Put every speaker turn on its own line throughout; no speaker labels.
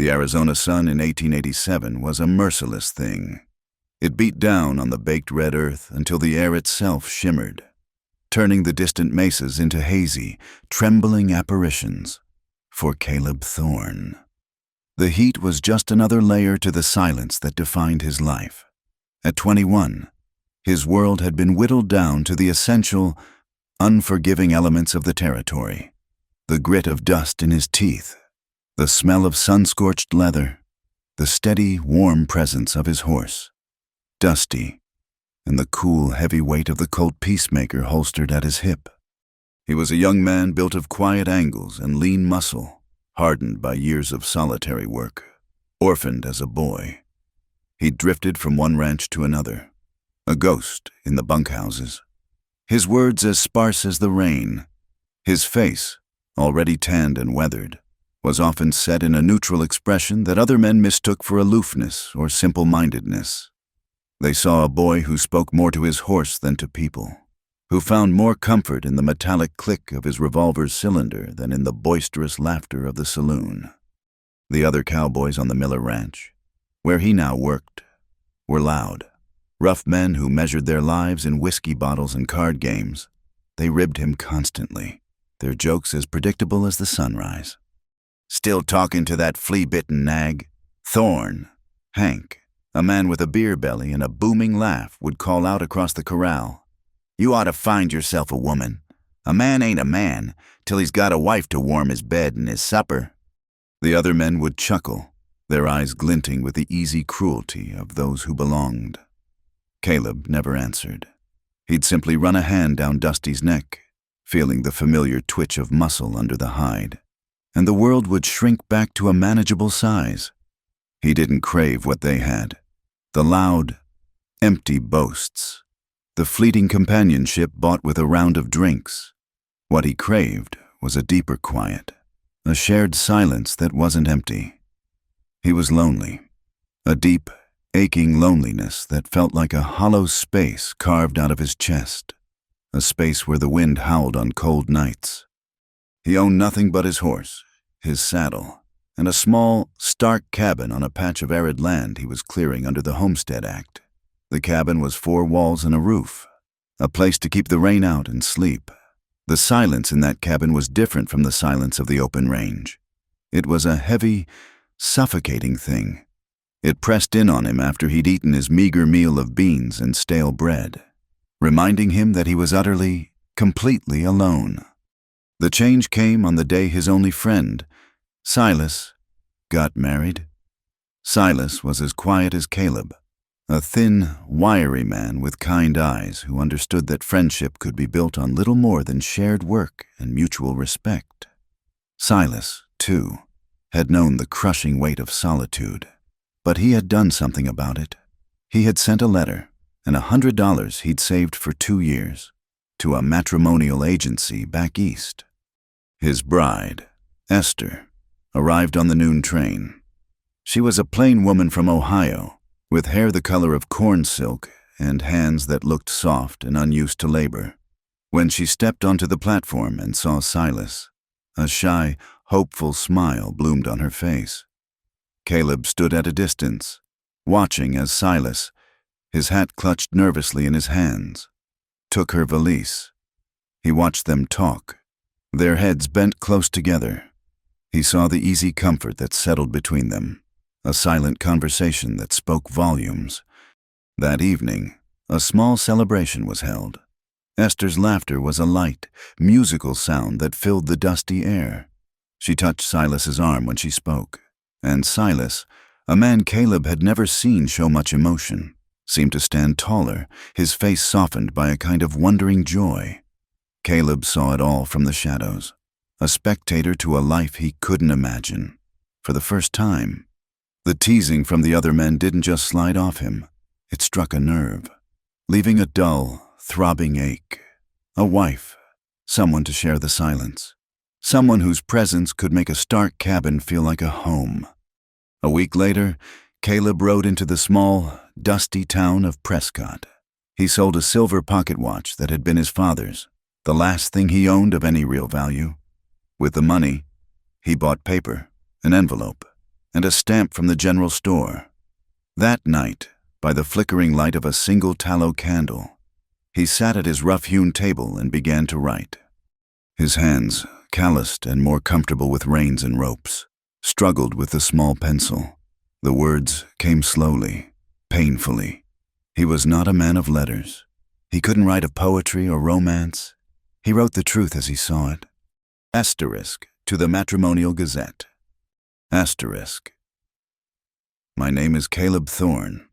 The Arizona sun in 1887 was a merciless thing. It beat down on the baked red earth until the air itself shimmered, turning the distant mesas into hazy, trembling apparitions for Caleb Thorne. The heat was just another layer to the silence that defined his life. At 21, his world had been whittled down to the essential, unforgiving elements of the territory. The grit of dust in his teeth, the smell of sun-scorched leather, the steady, warm presence of his horse, Dusty, and the cool, heavy weight of the Colt Peacemaker holstered at his hip. He was a young man built of quiet angles and lean muscle, hardened by years of solitary work, orphaned as a boy. He drifted from one ranch to another, a ghost in the bunkhouses. His words as sparse as the rain. His face, already tanned and weathered, was often set in a neutral expression that other men mistook for aloofness or simple-mindedness. They saw a boy who spoke more to his horse than to people, who found more comfort in the metallic click of his revolver's cylinder than in the boisterous laughter of the saloon. The other cowboys on the Miller Ranch, where he now worked, were loud, rough men who measured their lives in whiskey bottles and card games. They ribbed him constantly, their jokes as predictable as the sunrise. "Still talking to that flea-bitten nag?" Thorne, Hank, a man with a beer belly and a booming laugh, would call out across the corral. "You ought to find yourself a woman. A man ain't a man till he's got a wife to warm his bed and his supper." The other men would chuckle, their eyes glinting with the easy cruelty of those who belonged. Caleb never answered. He'd simply run a hand down Dusty's neck, feeling the familiar twitch of muscle under the hide, and the world would shrink back to a manageable size. He didn't crave what they had, the loud, empty boasts, the fleeting companionship bought with a round of drinks. What he craved was a deeper quiet, a shared silence that wasn't empty. He was lonely, a deep, aching loneliness that felt like a hollow space carved out of his chest, a space where the wind howled on cold nights. He owned nothing but his horse, his saddle, and a small, stark cabin on a patch of arid land he was clearing under the Homestead Act. The cabin was 4 walls and a roof, a place to keep the rain out and sleep. The silence in that cabin was different from the silence of the open range. It was a heavy, suffocating thing. It pressed in on him after he'd eaten his meager meal of beans and stale bread, reminding him that he was utterly, completely alone. The change came on the day his only friend, Silas, got married. Silas was as quiet as Caleb, a thin, wiry man with kind eyes who understood that friendship could be built on little more than shared work and mutual respect. Silas, too, had known the crushing weight of solitude, but he had done something about it. He had sent a letter and $100 he'd saved for 2 years to a matrimonial agency back east. His bride, Esther, arrived on the noon train. She was a plain woman from Ohio, with hair the color of corn silk and hands that looked soft and unused to labor. When she stepped onto the platform and saw Silas, a shy, hopeful smile bloomed on her face. Caleb stood at a distance, watching as Silas, his hat clutched nervously in his hands, took her valise. He watched them talk, their heads bent close together. He saw the easy comfort that settled between them, a silent conversation that spoke volumes. That evening, a small celebration was held. Esther's laughter was a light, musical sound that filled the dusty air. She touched Silas's arm when she spoke, and Silas, a man Caleb had never seen show much emotion, seemed to stand taller, his face softened by a kind of wondering joy. Caleb saw it all from the shadows, a spectator to a life he couldn't imagine. For the first time, the teasing from the other men didn't just slide off him. It struck a nerve, leaving a dull, throbbing ache. A wife, someone to share the silence, someone whose presence could make a stark cabin feel like a home. A week later, Caleb rode into the small, dusty town of Prescott. He sold a silver pocket watch that had been his father's, the last thing he owned of any real value. With the money, he bought paper, an envelope, and a stamp from the general store. That night, by the flickering light of a single tallow candle, he sat at his rough-hewn table and began to write. His hands, calloused and more comfortable with reins and ropes, struggled with the small pencil. The words came slowly, painfully. He was not a man of letters. He couldn't write of poetry or romance. He wrote the truth as he saw it. Asterisk to the Matrimonial Gazette. Asterisk. My name is Caleb Thorne.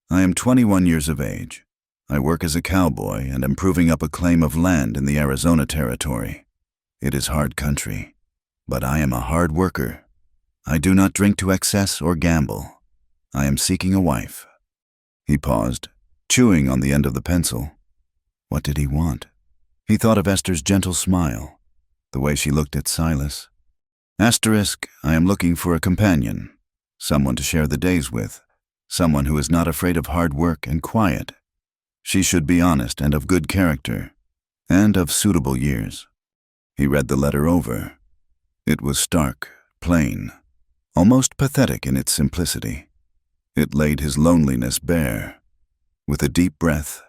I am 21 years of age. I work as a cowboy and am proving up a claim of land in the Arizona Territory. It is hard country, but I am a hard worker. I do not drink to excess or gamble. I am seeking a wife. He paused, chewing on the end of the pencil. What did he want? He thought of Esther's gentle smile, the way she looked at Silas. Asterisk, I am looking for a companion, someone to share the days with, someone who is not afraid of hard work and quiet. She should be honest and of good character, and of suitable years. He read the letter over. It was stark, plain, almost pathetic in its simplicity. It laid his loneliness bare. With a deep breath,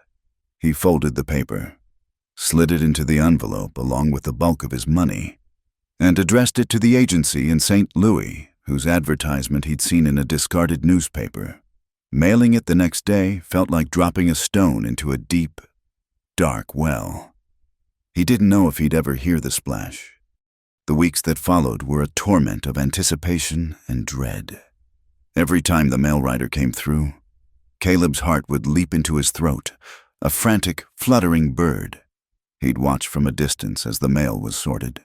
he folded the paper, slid it into the envelope along with the bulk of his money, and addressed it to the agency in St. Louis, whose advertisement he'd seen in a discarded newspaper. Mailing it the next day felt like dropping a stone into a deep, dark well. He didn't know if he'd ever hear the splash. The weeks that followed were a torment of anticipation and dread. Every time the mail rider came through, Caleb's heart would leap into his throat, a frantic, fluttering bird. He'd watch from a distance as the mail was sorted,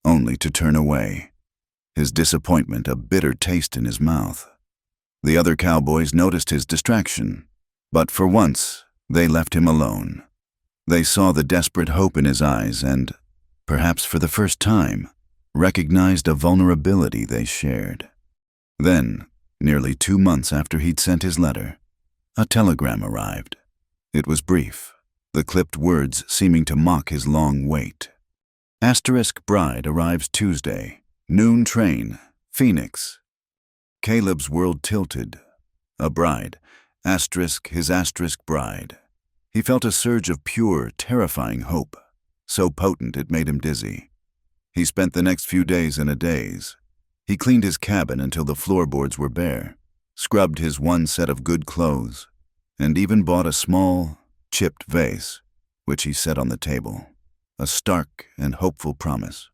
only to turn away, his disappointment a bitter taste in his mouth. The other cowboys noticed his distraction, but for once, they left him alone. They saw the desperate hope in his eyes and, perhaps for the first time, recognized a vulnerability they shared. Then, nearly 2 months after he'd sent his letter, a telegram arrived. It was brief, the clipped words seeming to mock his long wait. Asterisk bride arrives Tuesday, noon train, Phoenix. Caleb's world tilted. A bride, asterisk his asterisk bride. He felt a surge of pure, terrifying hope, so potent it made him dizzy. He spent the next few days in a daze. He cleaned his cabin until the floorboards were bare, scrubbed his one set of good clothes, and even bought a small, chipped vase, which he set on the table, a stark and hopeful promise.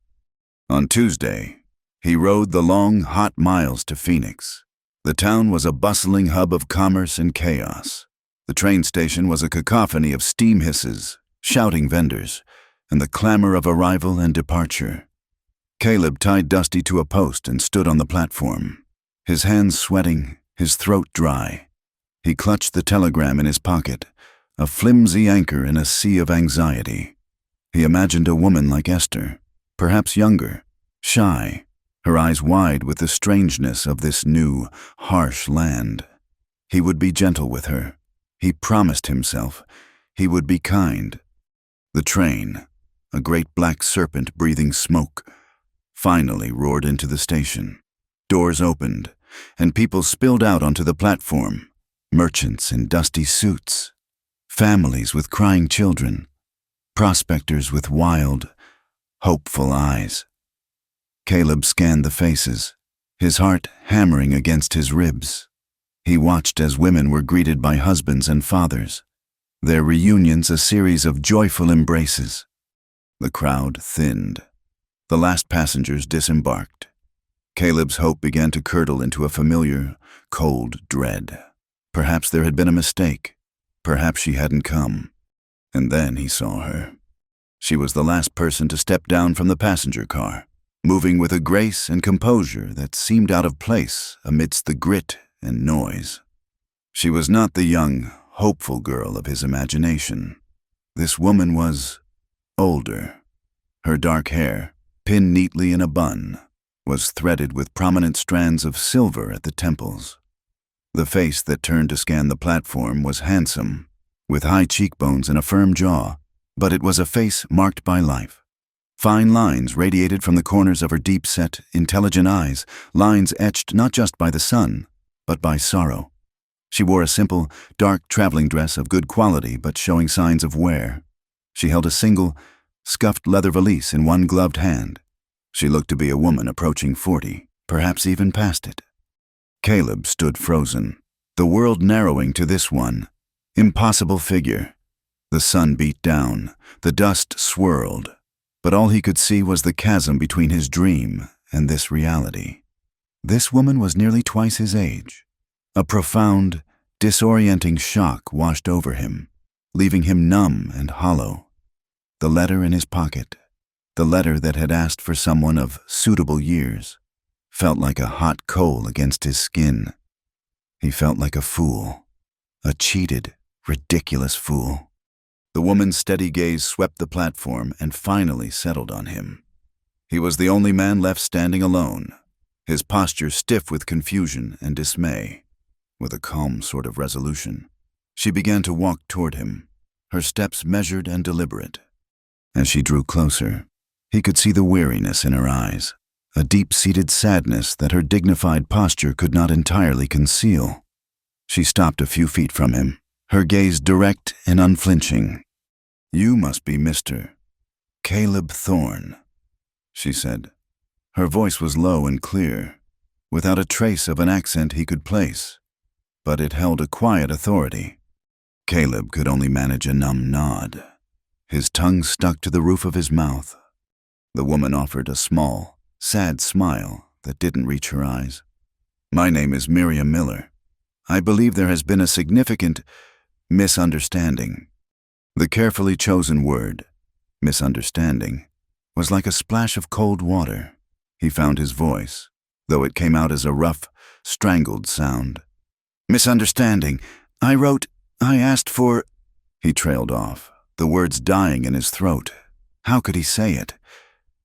On Tuesday, he rode the long, hot miles to Phoenix. The town was a bustling hub of commerce and chaos. The train station was a cacophony of steam hisses, shouting vendors, and the clamor of arrival and departure. Caleb tied Dusty to a post and stood on the platform, his hands sweating, his throat dry. He clutched the telegram in his pocket, a flimsy anchor in a sea of anxiety. He imagined a woman like Esther, perhaps younger, shy, her eyes wide with the strangeness of this new, harsh land. He would be gentle with her. He promised himself. He would be kind. The train, a great black serpent breathing smoke, finally roared into the station. Doors opened, and people spilled out onto the platform. Merchants in dusty suits, families with crying children, prospectors with wild, hopeful eyes. Caleb scanned the faces, his heart hammering against his ribs. He watched as women were greeted by husbands and fathers, their reunions a series of joyful embraces. The crowd thinned. The last passengers disembarked. Caleb's hope began to curdle into a familiar, cold dread. Perhaps there had been a mistake. Perhaps she hadn't come. And then he saw her. She was the last person to step down from the passenger car, moving with a grace and composure that seemed out of place amidst the grit and noise. She was not the young, hopeful girl of his imagination. This woman was older. Her dark hair, pinned neatly in a bun, was threaded with prominent strands of silver at the temples. The face that turned to scan the platform was handsome, with high cheekbones and a firm jaw, but it was a face marked by life. Fine lines radiated from the corners of her deep-set, intelligent eyes, lines etched not just by the sun, but by sorrow. She wore a simple, dark traveling dress of good quality but showing signs of wear. She held a single, scuffed leather valise in one gloved hand. She looked to be a woman approaching 40, perhaps even past it. Caleb stood frozen, the world narrowing to this one impossible figure. The sun beat down, the dust swirled, but all he could see was the chasm between his dream and this reality. This woman was nearly twice his age. A profound, disorienting shock washed over him, leaving him numb and hollow. The letter in his pocket, the letter that had asked for someone of suitable years, felt like a hot coal against his skin. He felt like a fool, a cheated, ridiculous fool. The woman's steady gaze swept the platform and finally settled on him. He was the only man left standing alone, his posture stiff with confusion and dismay. With a calm sort of resolution, she began to walk toward him, her steps measured and deliberate. As she drew closer, he could see the weariness in her eyes, a deep-seated sadness that her dignified posture could not entirely conceal. She stopped a few feet from him, her gaze direct and unflinching. "You must be Mr. Caleb Thorne," she said. Her voice was low and clear, without a trace of an accent he could place, but it held a quiet authority. Caleb could only manage a numb nod. His tongue stuck to the roof of his mouth. The woman offered a small, sad smile that didn't reach her eyes. "My name is Miriam Miller. I believe there has been a significant misunderstanding." The carefully chosen word, misunderstanding, was like a splash of cold water. He found his voice, though it came out as a rough, strangled sound. "Misunderstanding. I asked for—" He trailed off, the words dying in his throat. How could he say it?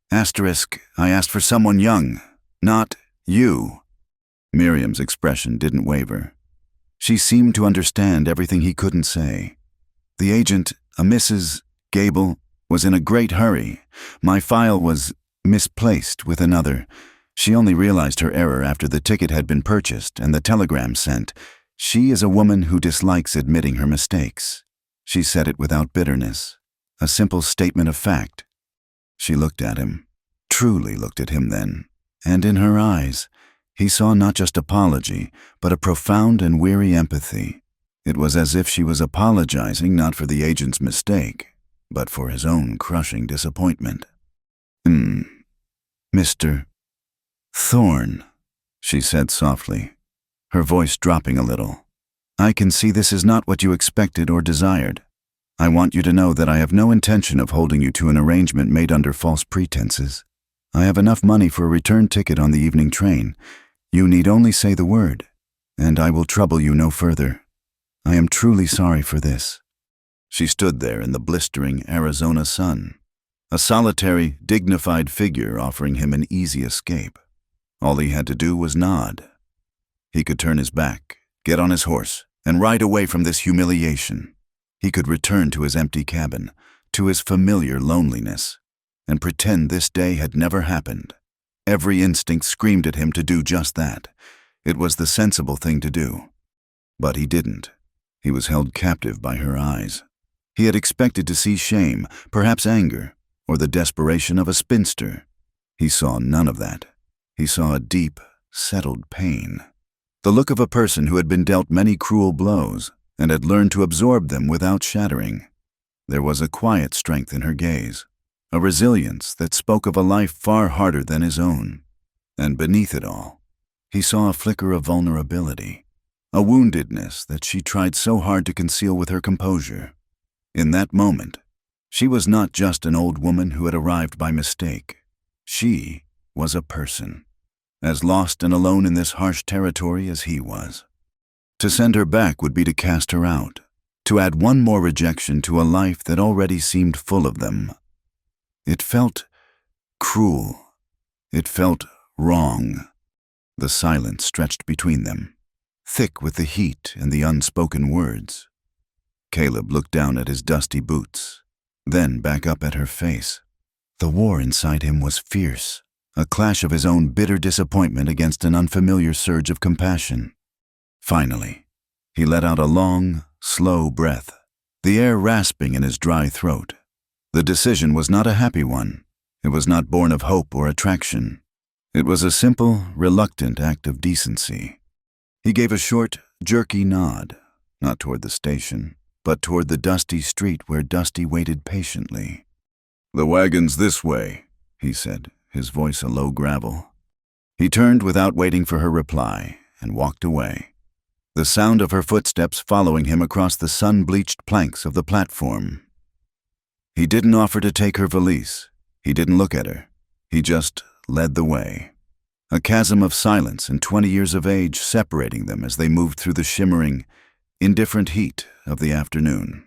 Asterisk, I asked for someone young, not you. Miriam's expression didn't waver. She seemed to understand everything he couldn't say. The agent, a Mrs. Gable, was in a great hurry. My file was misplaced with another. She only realized her error after the ticket had been purchased and the telegram sent. She is a woman who dislikes admitting her mistakes. She said it without bitterness, a simple statement of fact. She looked at him, truly looked at him then, and in her eyes, he saw not just apology, but a profound and weary empathy. It was as if she was apologizing not for the agent's mistake, but for his own crushing disappointment. Mr. Thorne, she said softly, her voice dropping a little. I can see this is not what you expected or desired. I want you to know that I have no intention of holding you to an arrangement made under false pretenses. I have enough money for a return ticket on the evening train. You need only say the word, and I will trouble you no further. I am truly sorry for this. She stood there in the blistering Arizona sun, a solitary, dignified figure offering him an easy escape. All he had to do was nod. He could turn his back, get on his horse, and ride away from this humiliation. He could return to his empty cabin, to his familiar loneliness, and pretend this day had never happened. Every instinct screamed at him to do just that. It was the sensible thing to do. But he didn't. He was held captive by her eyes. He had expected to see shame, perhaps anger, or the desperation of a spinster. He saw none of that. He saw a deep, settled pain. The look of a person who had been dealt many cruel blows and had learned to absorb them without shattering. There was a quiet strength in her gaze, a resilience that spoke of a life far harder than his own. And beneath it all, he saw a flicker of vulnerability, a woundedness that she tried so hard to conceal with her composure. In that moment, she was not just an old woman who had arrived by mistake. She was a person, as lost and alone in this harsh territory as he was. To send her back would be to cast her out, to add one more rejection to a life that already seemed full of them. It felt cruel. It felt wrong. The silence stretched between them, thick with the heat and the unspoken words. Caleb looked down at his dusty boots, then back up at her face. The war inside him was fierce, a clash of his own bitter disappointment against an unfamiliar surge of compassion. Finally, he let out a long, slow breath, the air rasping in his dry throat. The decision was not a happy one. It was not born of hope or attraction. It was a simple, reluctant act of decency. He gave a short, jerky nod, not toward the station, but toward the dusty street where Dusty waited patiently. "The wagon's this way," he said, his voice a low gravel. He turned without waiting for her reply and walked away, the sound of her footsteps following him across the sun-bleached planks of the platform. He didn't offer to take her valise. He didn't look at her. He just led the way. A chasm of silence and 20 years of age separating them as they moved through the shimmering, indifferent heat of the afternoon.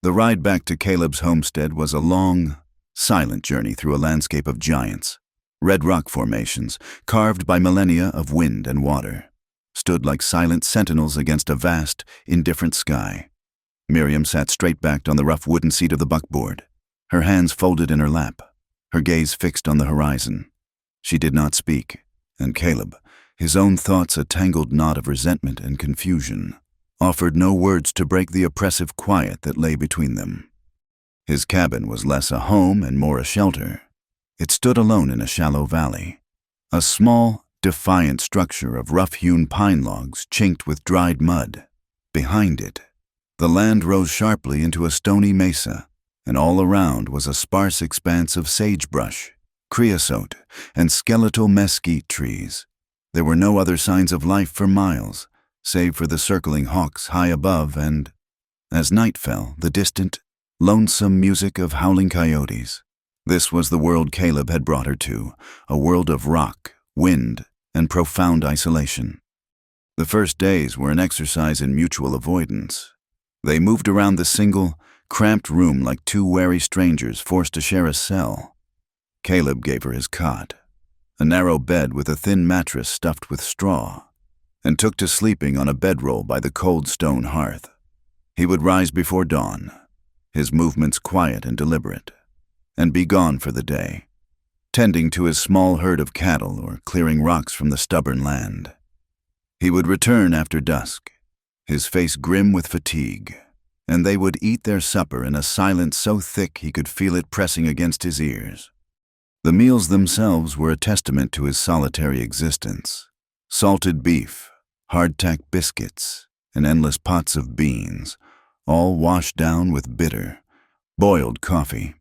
The ride back to Caleb's homestead was a long, silent journey through a landscape of giants. Red rock formations, carved by millennia of wind and water, stood like silent sentinels against a vast, indifferent sky. Miriam sat straight-backed on the rough wooden seat of the buckboard, her hands folded in her lap, her gaze fixed on the horizon. She did not speak, and Caleb, his own thoughts a tangled knot of resentment and confusion, offered no words to break the oppressive quiet that lay between them. His cabin was less a home and more a shelter. It stood alone in a shallow valley, a small, defiant structure of rough-hewn pine logs chinked with dried mud. Behind it, the land rose sharply into a stony mesa, and all around was a sparse expanse of sagebrush, creosote, and skeletal mesquite trees. There were no other signs of life for miles, save for the circling hawks high above and, as night fell, the distant, lonesome music of howling coyotes. This was the world Caleb had brought her to, a world of rock, wind, and profound isolation. The first days were an exercise in mutual avoidance. They moved around the single, cramped room like two wary strangers forced to share a cell. Caleb gave her his cot, a narrow bed with a thin mattress stuffed with straw, and took to sleeping on a bedroll by the cold stone hearth. He would rise before dawn, his movements quiet and deliberate, and be gone for the day, tending to his small herd of cattle or clearing rocks from the stubborn land. He would return after dusk, his face grim with fatigue, and they would eat their supper in a silence so thick he could feel it pressing against his ears. The meals themselves were a testament to his solitary existence. Salted beef, hardtack biscuits, and endless pots of beans, all washed down with bitter, boiled coffee.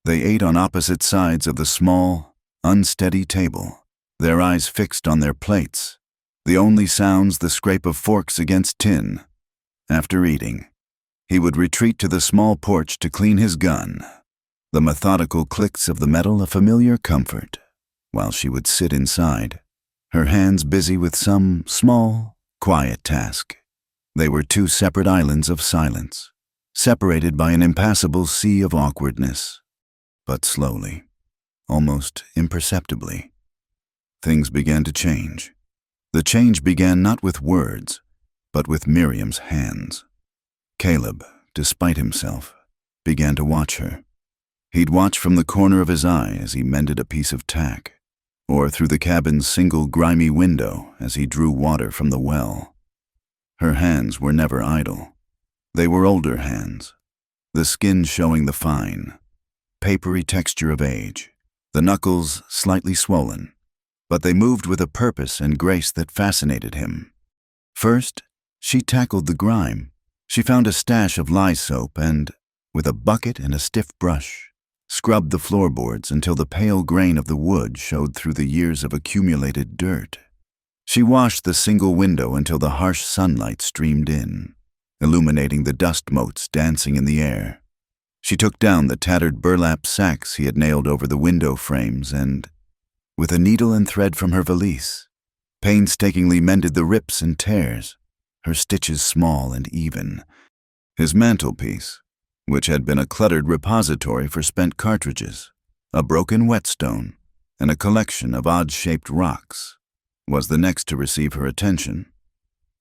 They ate on opposite sides of the small, unsteady table, their eyes fixed on their plates, the only sounds the scrape of forks against tin. After eating, he would retreat to the small porch to clean his gun, the methodical clicks of the metal a familiar comfort, while she would sit inside, her hands busy with some small, quiet task. They were two separate islands of silence, separated by an impassable sea of awkwardness. But slowly, almost imperceptibly, things began to change. The change began not with words, but with Miriam's hands. Caleb, despite himself, began to watch her. He'd watch from the corner of his eye as he mended a piece of tack, or through the cabin's single grimy window as he drew water from the well. Her hands were never idle. They were older hands, the skin showing the fine, papery texture of age, the knuckles slightly swollen, but they moved with a purpose and grace that fascinated him. First, she tackled the grime. She found a stash of lye soap and, with a bucket and a stiff brush, scrubbed the floorboards until the pale grain of the wood showed through the years of accumulated dirt. She washed the single window until the harsh sunlight streamed in, illuminating the dust motes dancing in the air. She took down the tattered burlap sacks he had nailed over the window frames and, with a needle and thread from her valise, painstakingly mended the rips and tears, her stitches small and even. His mantelpiece, which had been a cluttered repository for spent cartridges, a broken whetstone, and a collection of odd-shaped rocks, was the next to receive her attention.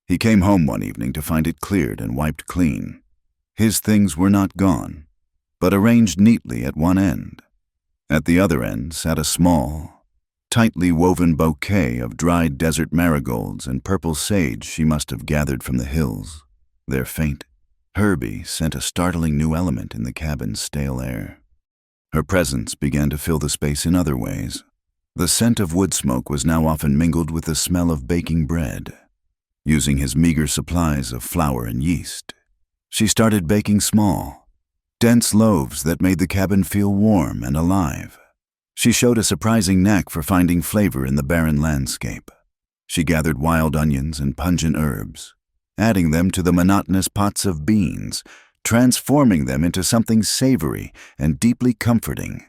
He came home one evening to find it cleared and wiped clean. His things were not gone, but arranged neatly at one end. At the other end sat a small, tightly woven bouquet of dried desert marigolds and purple sage she must have gathered from the hills. Their faint, herby scent a startling new element in the cabin's stale air. Her presence began to fill the space in other ways. The scent of wood smoke was now often mingled with the smell of baking bread. Using his meager supplies of flour and yeast, she started baking small, dense loaves that made the cabin feel warm and alive. She showed a surprising knack for finding flavor in the barren landscape. She gathered wild onions and pungent herbs, adding them to the monotonous pots of beans, transforming them into something savory and deeply comforting.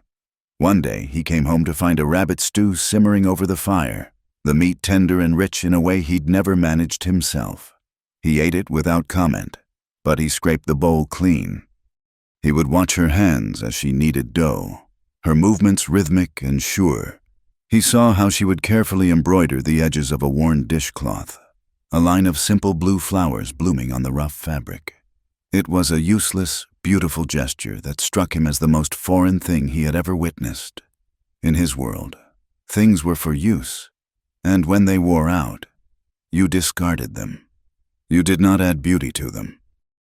One day, he came home to find a rabbit stew simmering over the fire, the meat tender and rich in a way he'd never managed himself. He ate it without comment, but he scraped the bowl clean. He would watch her hands as she kneaded dough, her movements rhythmic and sure. He saw how she would carefully embroider the edges of a worn dishcloth, a line of simple blue flowers blooming on the rough fabric. It was a useless, beautiful gesture that struck him as the most foreign thing he had ever witnessed. In his world, things were for use, and when they wore out, you discarded them. You did not add beauty to them.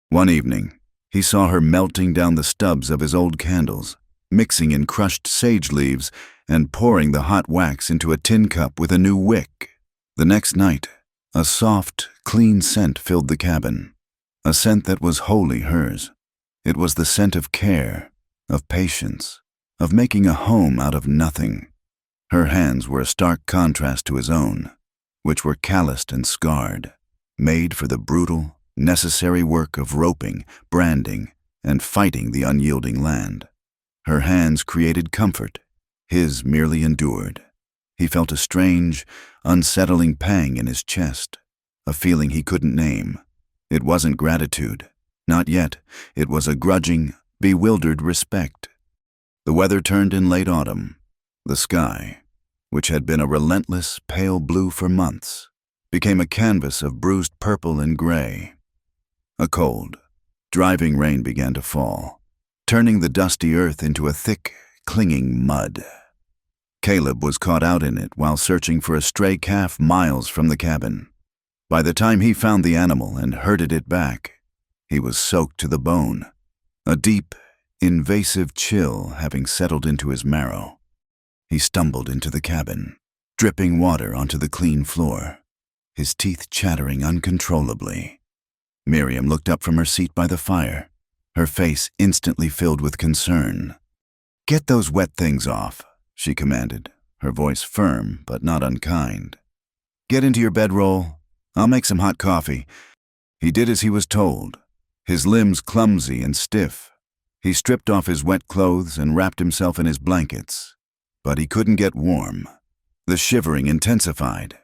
One evening, he saw her melting down the stubs of his old candles, mixing in crushed sage leaves and pouring the hot wax into a tin cup with a new wick. The next night, a soft, clean scent filled the cabin, a scent that was wholly hers. It was the scent of care, of patience, of making a home out of nothing. Her hands were a stark contrast to his own, which were calloused and scarred, made for the brutal, necessary work of roping, branding, and fighting the unyielding land. Her hands created comfort, his merely endured. He felt a strange, unsettling pang in his chest, a feeling he couldn't name. It wasn't gratitude, not yet. It was a grudging, bewildered respect. The weather turned in late autumn. The sky, which had been a relentless pale blue for months, became a canvas of bruised purple and gray. A cold, driving rain began to fall, turning the dusty earth into a thick, clinging mud. Caleb was caught out in it while searching for a stray calf miles from the cabin. By the time he found the animal and herded it back, he was soaked to the bone, a deep, invasive chill having settled into his marrow. He stumbled into the cabin, dripping water onto the clean floor, his teeth chattering uncontrollably. Miriam looked up from her seat by the fire, her face instantly filled with concern. "Get those wet things off," she commanded, her voice firm but not unkind. "Get into your bedroll. I'll make some hot coffee." He did as he was told, his limbs clumsy and stiff. He stripped off his wet clothes and wrapped himself in his blankets. But he couldn't get warm. The shivering intensified,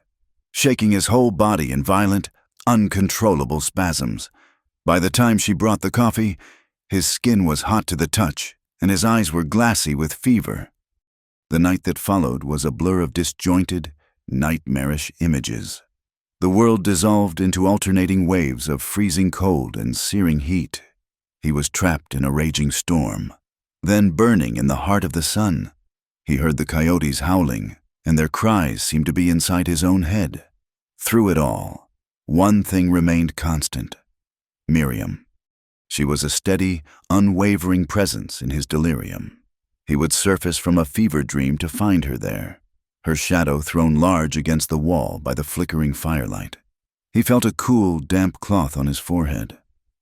shaking his whole body in violent, uncontrollable spasms. By the time she brought the coffee, his skin was hot to the touch, and his eyes were glassy with fever. The night that followed was a blur of disjointed, nightmarish images. The world dissolved into alternating waves of freezing cold and searing heat. He was trapped in a raging storm, then burning in the heart of the sun. He heard the coyotes howling, and their cries seemed to be inside his own head. Through it all, one thing remained constant: Miriam. She was a steady, unwavering presence in his delirium. He would surface from a fever dream to find her there, her shadow thrown large against the wall by the flickering firelight. He felt a cool, damp cloth on his forehead,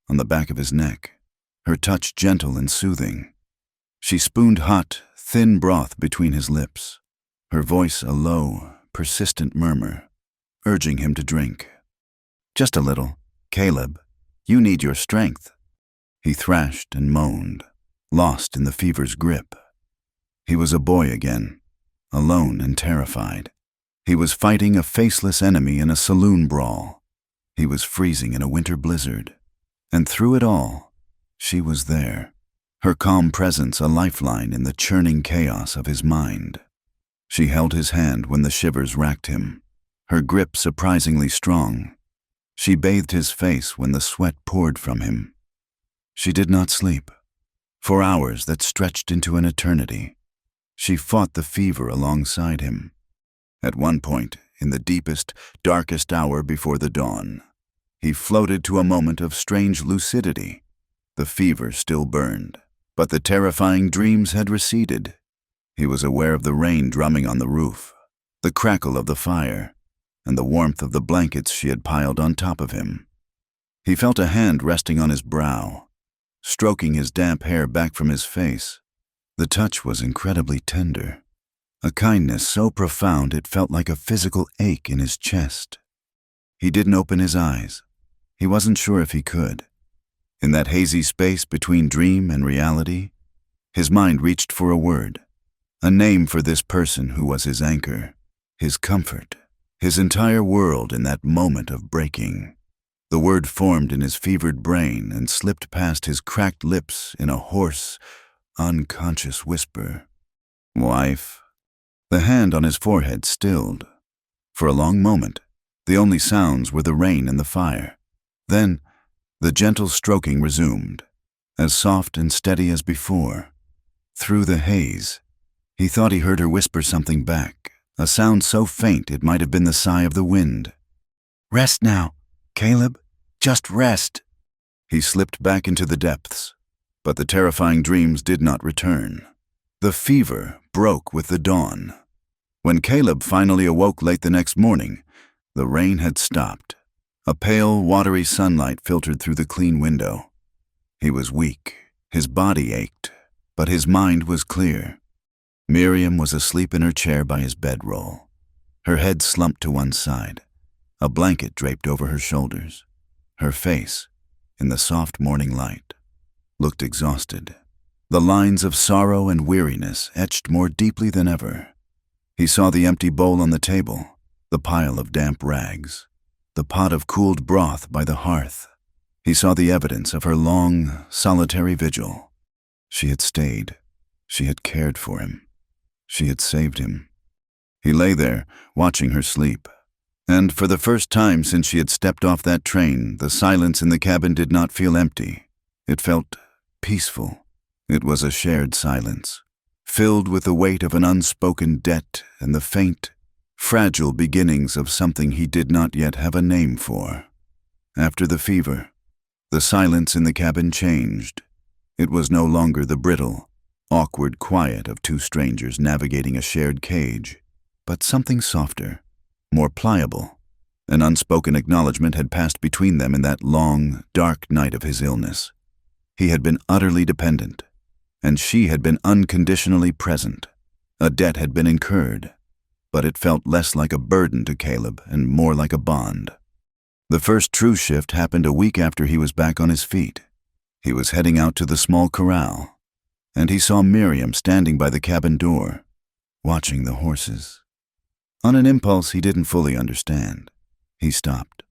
on the back of his neck, her touch gentle and soothing. She spooned hot, thin broth between his lips, her voice a low, persistent murmur, urging him to drink. "Just a little, Caleb. You need your strength." He thrashed and moaned, lost in the fever's grip. He was a boy again, alone and terrified. He was fighting a faceless enemy in a saloon brawl. He was freezing in a winter blizzard. And through it all, she was there, her calm presence a lifeline in the churning chaos of his mind. She held his hand when the shivers racked him, her grip surprisingly strong. She bathed his face when the sweat poured from him. She did not sleep, for hours that stretched into an eternity. She fought the fever alongside him. At one point, in the deepest, darkest hour before the dawn, he floated to a moment of strange lucidity. The fever still burned, but the terrifying dreams had receded. He was aware of the rain drumming on the roof, the crackle of the fire, and the warmth of the blankets she had piled on top of him. He felt a hand resting on his brow, stroking his damp hair back from his face. The touch was incredibly tender, a kindness so profound it felt like a physical ache in his chest. He didn't open his eyes. He wasn't sure if he could. In that hazy space between dream and reality, his mind reached for a word, a name for this person who was his anchor, his comfort, his entire world in that moment of breaking. The word formed in his fevered brain and slipped past his cracked lips in a hoarse, unconscious whisper. Wife. The hand on his forehead stilled. For a long moment, the only sounds were the rain and the fire. Then, the gentle stroking resumed, as soft and steady as before. Through the haze, he thought he heard her whisper something back, a sound so faint it might have been the sigh of the wind. Rest now, Caleb. Just rest. He slipped back into the depths, but the terrifying dreams did not return. The fever broke with the dawn. When Caleb finally awoke late the next morning, the rain had stopped. A pale, watery sunlight filtered through the clean window. He was weak, his body ached, but his mind was clear. Miriam was asleep in her chair by his bedroll, her head slumped to one side, a blanket draped over her shoulders. Her face, in the soft morning light, looked exhausted. The lines of sorrow and weariness etched more deeply than ever. He saw the empty bowl on the table, the pile of damp rags, the pot of cooled broth by the hearth. He saw the evidence of her long, solitary vigil. She had stayed. She had cared for him. She had saved him. He lay there, watching her sleep. And for the first time since she had stepped off that train, the silence in the cabin did not feel empty. It felt peaceful. It was a shared silence, filled with the weight of an unspoken debt and the faint, fragile beginnings of something he did not yet have a name for. After the fever, the silence in the cabin changed. It was no longer the brittle, awkward quiet of two strangers navigating a shared cage, but something softer, more pliable. An unspoken acknowledgement had passed between them in that long, dark night of his illness. He had been utterly dependent, and she had been unconditionally present. A debt had been incurred, but it felt less like a burden to Caleb and more like a bond. The first true shift happened a week after he was back on his feet. He was heading out to the small corral, and he saw Miriam standing by the cabin door, watching the horses. On an impulse he didn't fully understand, he stopped.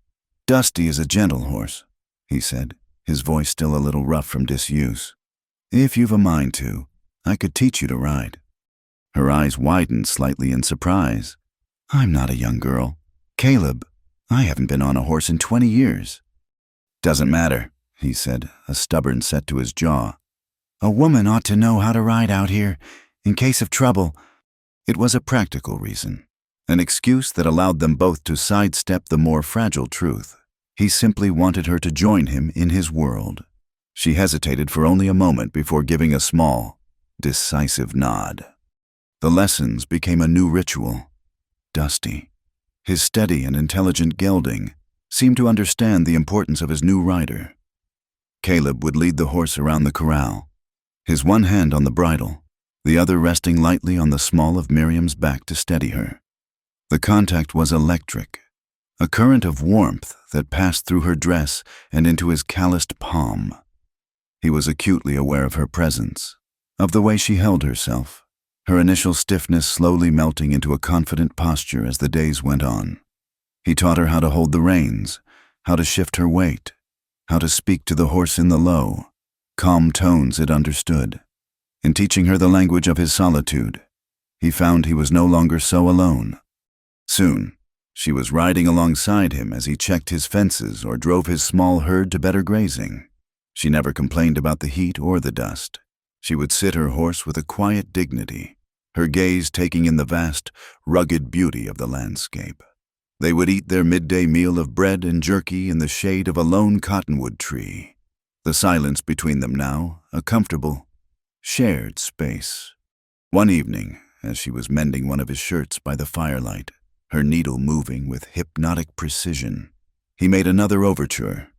Dusty is a gentle horse, he said, his voice still a little rough from disuse. If you've a mind to, I could teach you to ride. Her eyes widened slightly in surprise. I'm not a young girl. Caleb, I haven't been on a horse in 20 years. Doesn't matter, he said, a stubborn set to his jaw. A woman ought to know how to ride out here, in case of trouble. It was a practical reason. An excuse that allowed them both to sidestep the more fragile truth. He simply wanted her to join him in his world. She hesitated for only a moment before giving a small, decisive nod. The lessons became a new ritual. Dusty, his steady and intelligent gelding, seemed to understand the importance of his new rider. Caleb would lead the horse around the corral, his one hand on the bridle, the other resting lightly on the small of Miriam's back to steady her. The contact was electric, a current of warmth that passed through her dress and into his calloused palm. He was acutely aware of her presence, of the way she held herself, her initial stiffness slowly melting into a confident posture as the days went on. He taught her how to hold the reins, how to shift her weight, how to speak to the horse in the low, calm tones it understood. In teaching her the language of his solitude, he found he was no longer so alone. Soon, she was riding alongside him as he checked his fences or drove his small herd to better grazing. She never complained about the heat or the dust. She would sit her horse with a quiet dignity, her gaze taking in the vast, rugged beauty of the landscape. They would eat their midday meal of bread and jerky in the shade of a lone cottonwood tree. The silence between them now, a comfortable, shared space. One evening, as she was mending one of his shirts by the firelight, her needle moving with hypnotic precision, he made another overture.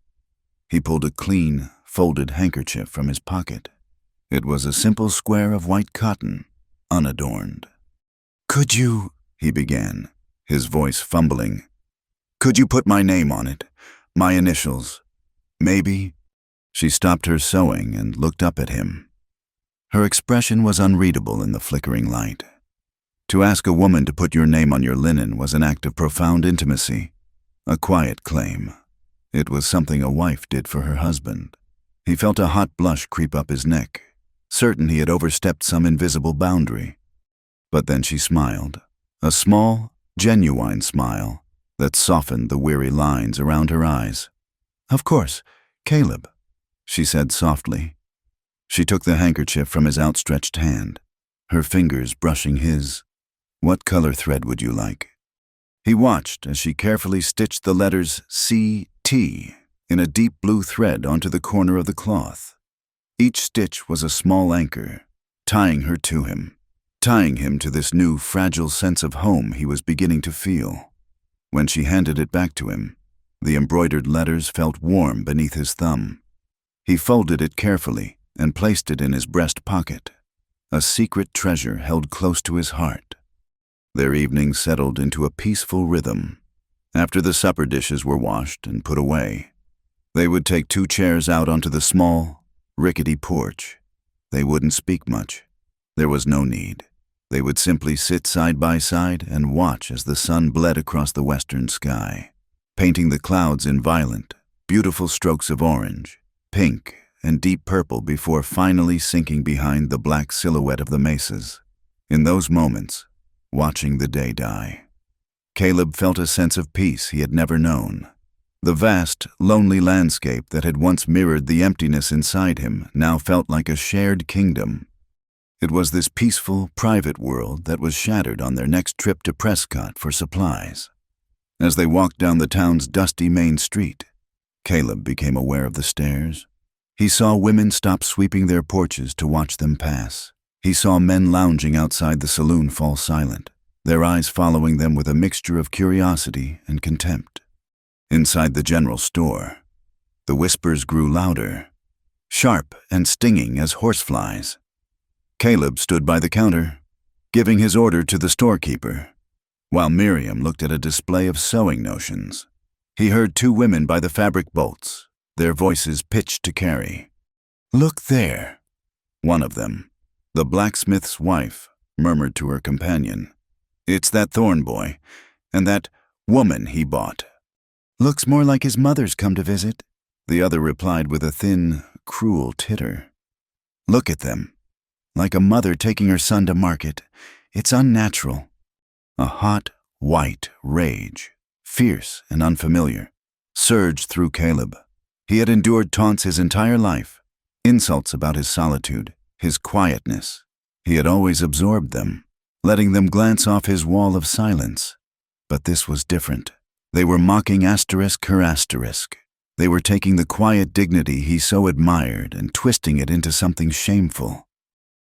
He pulled a clean, folded handkerchief from his pocket. It was a simple square of white cotton, unadorned. "Could you," he began, his voice fumbling, "could you put my name on it? My initials? Maybe?" She stopped her sewing and looked up at him. Her expression was unreadable in the flickering light. To ask a woman to put your name on your linen was an act of profound intimacy, a quiet claim. It was something a wife did for her husband. He felt a hot blush creep up his neck, certain he had overstepped some invisible boundary. But then she smiled, a small, genuine smile that softened the weary lines around her eyes. "Of course, Caleb," she said softly. She took the handkerchief from his outstretched hand, her fingers brushing his. "What color thread would you like?" He watched as she carefully stitched the letters C.T. in a deep blue thread onto the corner of the cloth. Each stitch was a small anchor, tying her to him, tying him to this new, fragile sense of home he was beginning to feel. When she handed it back to him, the embroidered letters felt warm beneath his thumb. He folded it carefully and placed it in his breast pocket, a secret treasure held close to his heart. Their evening settled into a peaceful rhythm. After the supper dishes were washed and put away, they would take 2 chairs out onto the small, rickety porch. They wouldn't speak much. There was no need. They would simply sit side by side and watch as the sun bled across the western sky, painting the clouds in violent, beautiful strokes of orange, pink, and deep purple before finally sinking behind the black silhouette of the mesas. In those moments, watching the day die, Caleb felt a sense of peace he had never known. The vast, lonely landscape that had once mirrored the emptiness inside him now felt like a shared kingdom. It was this peaceful, private world that was shattered on their next trip to Prescott for supplies. As they walked down the town's dusty main street, Caleb became aware of the stares. He saw women stop sweeping their porches to watch them pass. He saw men lounging outside the saloon fall silent, their eyes following them with a mixture of curiosity and contempt. Inside the general store, the whispers grew louder, sharp and stinging as horseflies. Caleb stood by the counter, giving his order to the storekeeper, while Miriam looked at a display of sewing notions. He heard 2 women by the fabric bolts, their voices pitched to carry. "Look there," one of them, the blacksmith's wife, murmured to her companion. "It's that Thorn boy, and that woman he bought." "Looks more like his mother's come to visit," the other replied with a thin, cruel titter. "Look at them. Like a mother taking her son to market. It's unnatural." A hot, white rage, fierce and unfamiliar, surged through Caleb. He had endured taunts his entire life, insults about his solitude, his quietness. He had always absorbed them, letting them glance off his wall of silence. But this was different. They were mocking her asterisk. They were taking the quiet dignity he so admired and twisting it into something shameful.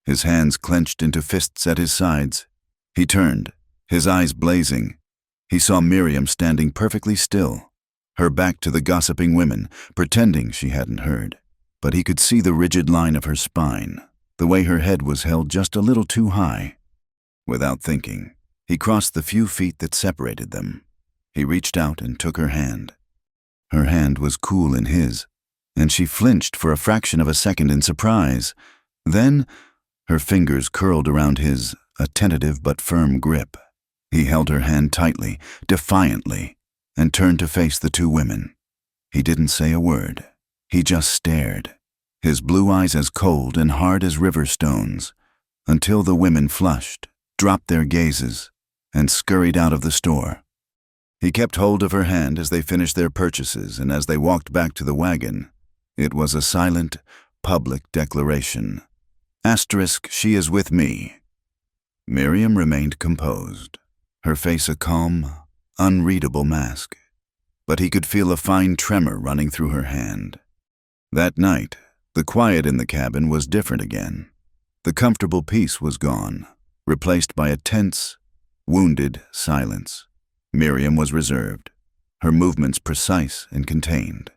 His hands clenched into fists at his sides. He turned, his eyes blazing. He saw Miriam standing perfectly still, her back to the gossiping women, pretending she hadn't heard. But he could see the rigid line of her spine, the way her head was held just a little too high. Without thinking, he crossed the few feet that separated them. He reached out and took her hand. Her hand was cool in his, and she flinched for a fraction of a second in surprise. Then, her fingers curled around his, a tentative but firm grip. He held her hand tightly, defiantly, and turned to face the 2 women. He didn't say a word. He just stared, his blue eyes as cold and hard as river stones, until the women flushed, dropped their gazes, and scurried out of the store. He kept hold of her hand as they finished their purchases, and as they walked back to the wagon, it was a silent, public declaration. Asterisk, she is with me. Miriam remained composed, her face a calm, unreadable mask, but he could feel a fine tremor running through her hand. That night, the quiet in the cabin was different again. The comfortable peace was gone, replaced by a tense, wounded silence. Miriam was reserved, her movements precise and contained.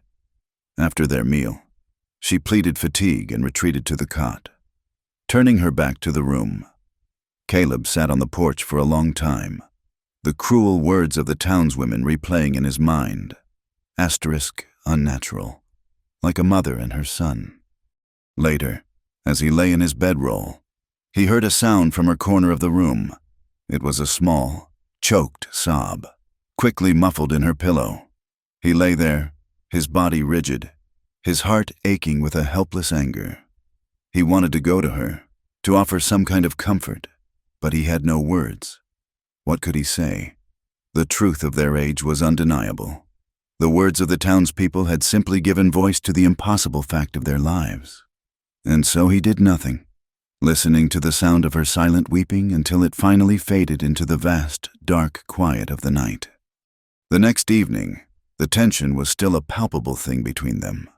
After their meal, she pleaded fatigue and retreated to the cot. Turning her back to the room, Caleb sat on the porch for a long time, the cruel words of the townswomen replaying in his mind. Asterisk unnatural, like a mother and her son. Later, as he lay in his bedroll, he heard a sound from her corner of the room. It was a small, choked sob, quickly muffled in her pillow. He lay there, his body rigid, his heart aching with a helpless anger. He wanted to go to her, to offer some kind of comfort, but he had no words. What could he say? The truth of their age was undeniable. The words of the townspeople had simply given voice to the impossible fact of their lives. And so he did nothing, listening to the sound of her silent weeping until it finally faded into the vast, dark quiet of the night. The next evening, the tension was still a palpable thing between them.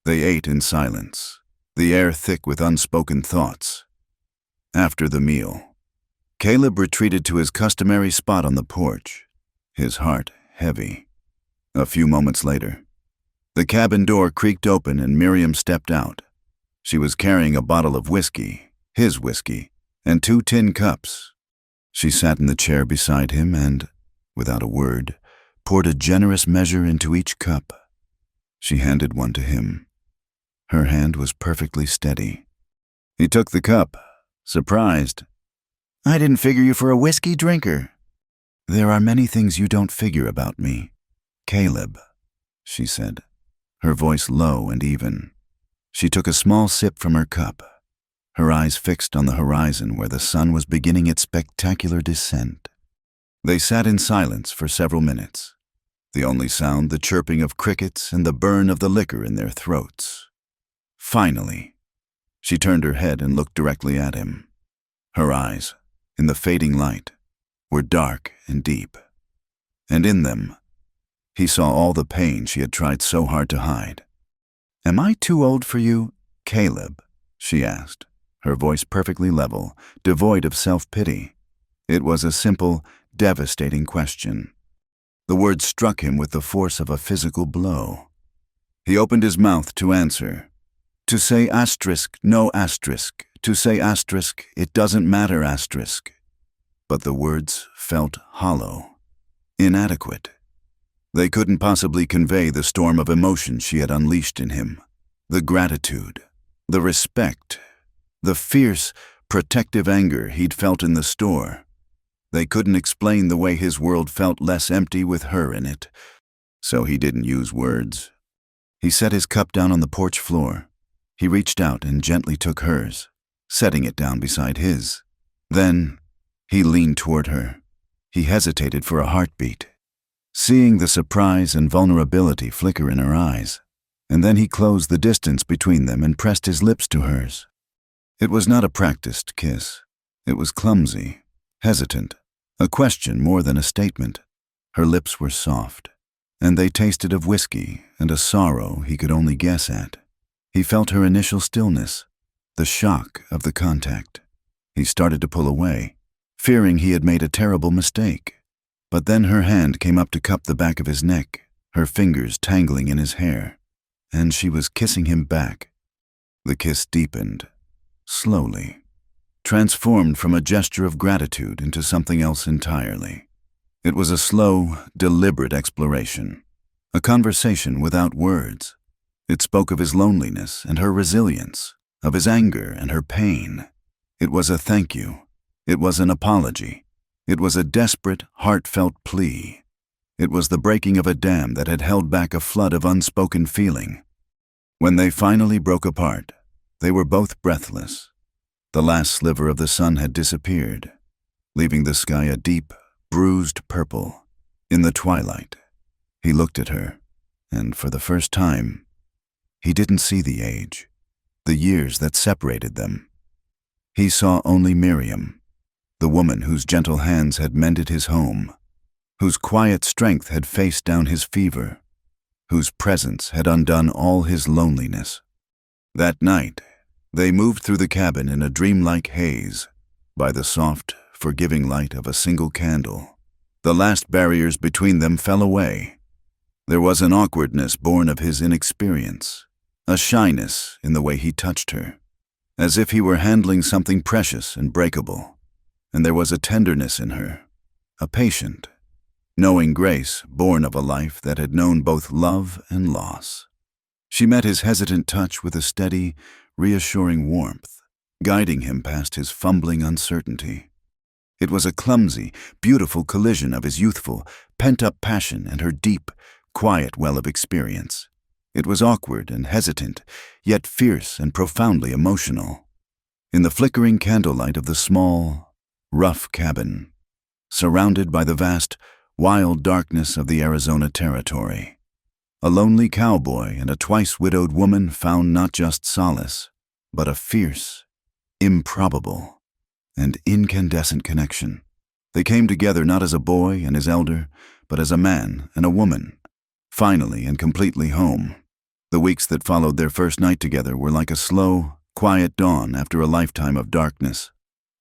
They ate in silence, the air thick with unspoken thoughts. After the meal, Caleb retreated to his customary spot on the porch, his heart heavy. A few moments later, the cabin door creaked open and Miriam stepped out. She was carrying a bottle of whiskey, his whiskey, and 2 tin cups. She sat in the chair beside him and, without a word, poured a generous measure into each cup. She handed one to him. Her hand was perfectly steady. He took the cup, surprised. "I didn't figure you for a whiskey drinker." "There are many things you don't figure about me, Caleb," she said, her voice low and even. She took a small sip from her cup, her eyes fixed on the horizon where the sun was beginning its spectacular descent. They sat in silence for several minutes, the only sound the chirping of crickets and the burn of the liquor in their throats. Finally, she turned her head and looked directly at him. Her eyes, in the fading light, were dark and deep, and in them, he saw all the pain she had tried so hard to hide. "Am I too old for you, Caleb?" she asked, her voice perfectly level, devoid of self-pity. It was a simple, devastating question. The words struck him with the force of a physical blow. He opened his mouth to answer. To say asterisk, no asterisk. To say asterisk, it doesn't matter asterisk. But the words felt hollow, inadequate. They couldn't possibly convey the storm of emotion she had unleashed in him. The gratitude, the respect, the fierce, protective anger he'd felt in the store. They couldn't explain the way his world felt less empty with her in it. So he didn't use words. He set his cup down on the porch floor. He reached out and gently took hers, setting it down beside his. Then, he leaned toward her. He hesitated for a heartbeat, seeing the surprise and vulnerability flicker in her eyes, and then he closed the distance between them and pressed his lips to hers. It was not a practiced kiss. It was clumsy, hesitant, a question more than a statement. Her lips were soft, and they tasted of whiskey and a sorrow he could only guess at. He felt her initial stillness, the shock of the contact. He started to pull away, fearing he had made a terrible mistake. But then her hand came up to cup the back of his neck, her fingers tangling in his hair, and she was kissing him back. The kiss deepened, slowly, transformed from a gesture of gratitude into something else entirely. It was a slow, deliberate exploration, a conversation without words. It spoke of his loneliness and her resilience, of his anger and her pain. It was a thank you. It was an apology. It was a desperate, heartfelt plea. It was the breaking of a dam that had held back a flood of unspoken feeling. When they finally broke apart, they were both breathless. The last sliver of the sun had disappeared, leaving the sky a deep, bruised purple. In the twilight, he looked at her, and for the first time, he didn't see the age, the years that separated them. He saw only Miriam, the woman whose gentle hands had mended his home, whose quiet strength had faced down his fever, whose presence had undone all his loneliness. That night, they moved through the cabin in a dreamlike haze, by the soft, forgiving light of a single candle. The last barriers between them fell away. There was an awkwardness born of his inexperience, a shyness in the way he touched her, as if he were handling something precious and breakable. And there was a tenderness in her, a patient, knowing grace born of a life that had known both love and loss. She met his hesitant touch with a steady, reassuring warmth, guiding him past his fumbling uncertainty. It was a clumsy, beautiful collision of his youthful, pent-up passion and her deep, quiet well of experience. It was awkward and hesitant, yet fierce and profoundly emotional. In the flickering candlelight of the small, rough cabin, surrounded by the vast, wild darkness of the Arizona Territory, a lonely cowboy and a twice-widowed woman found not just solace, but a fierce, improbable, and incandescent connection. They came together not as a boy and his elder, but as a man and a woman, finally and completely home. The weeks that followed their first night together were like a slow, quiet dawn after a lifetime of darkness.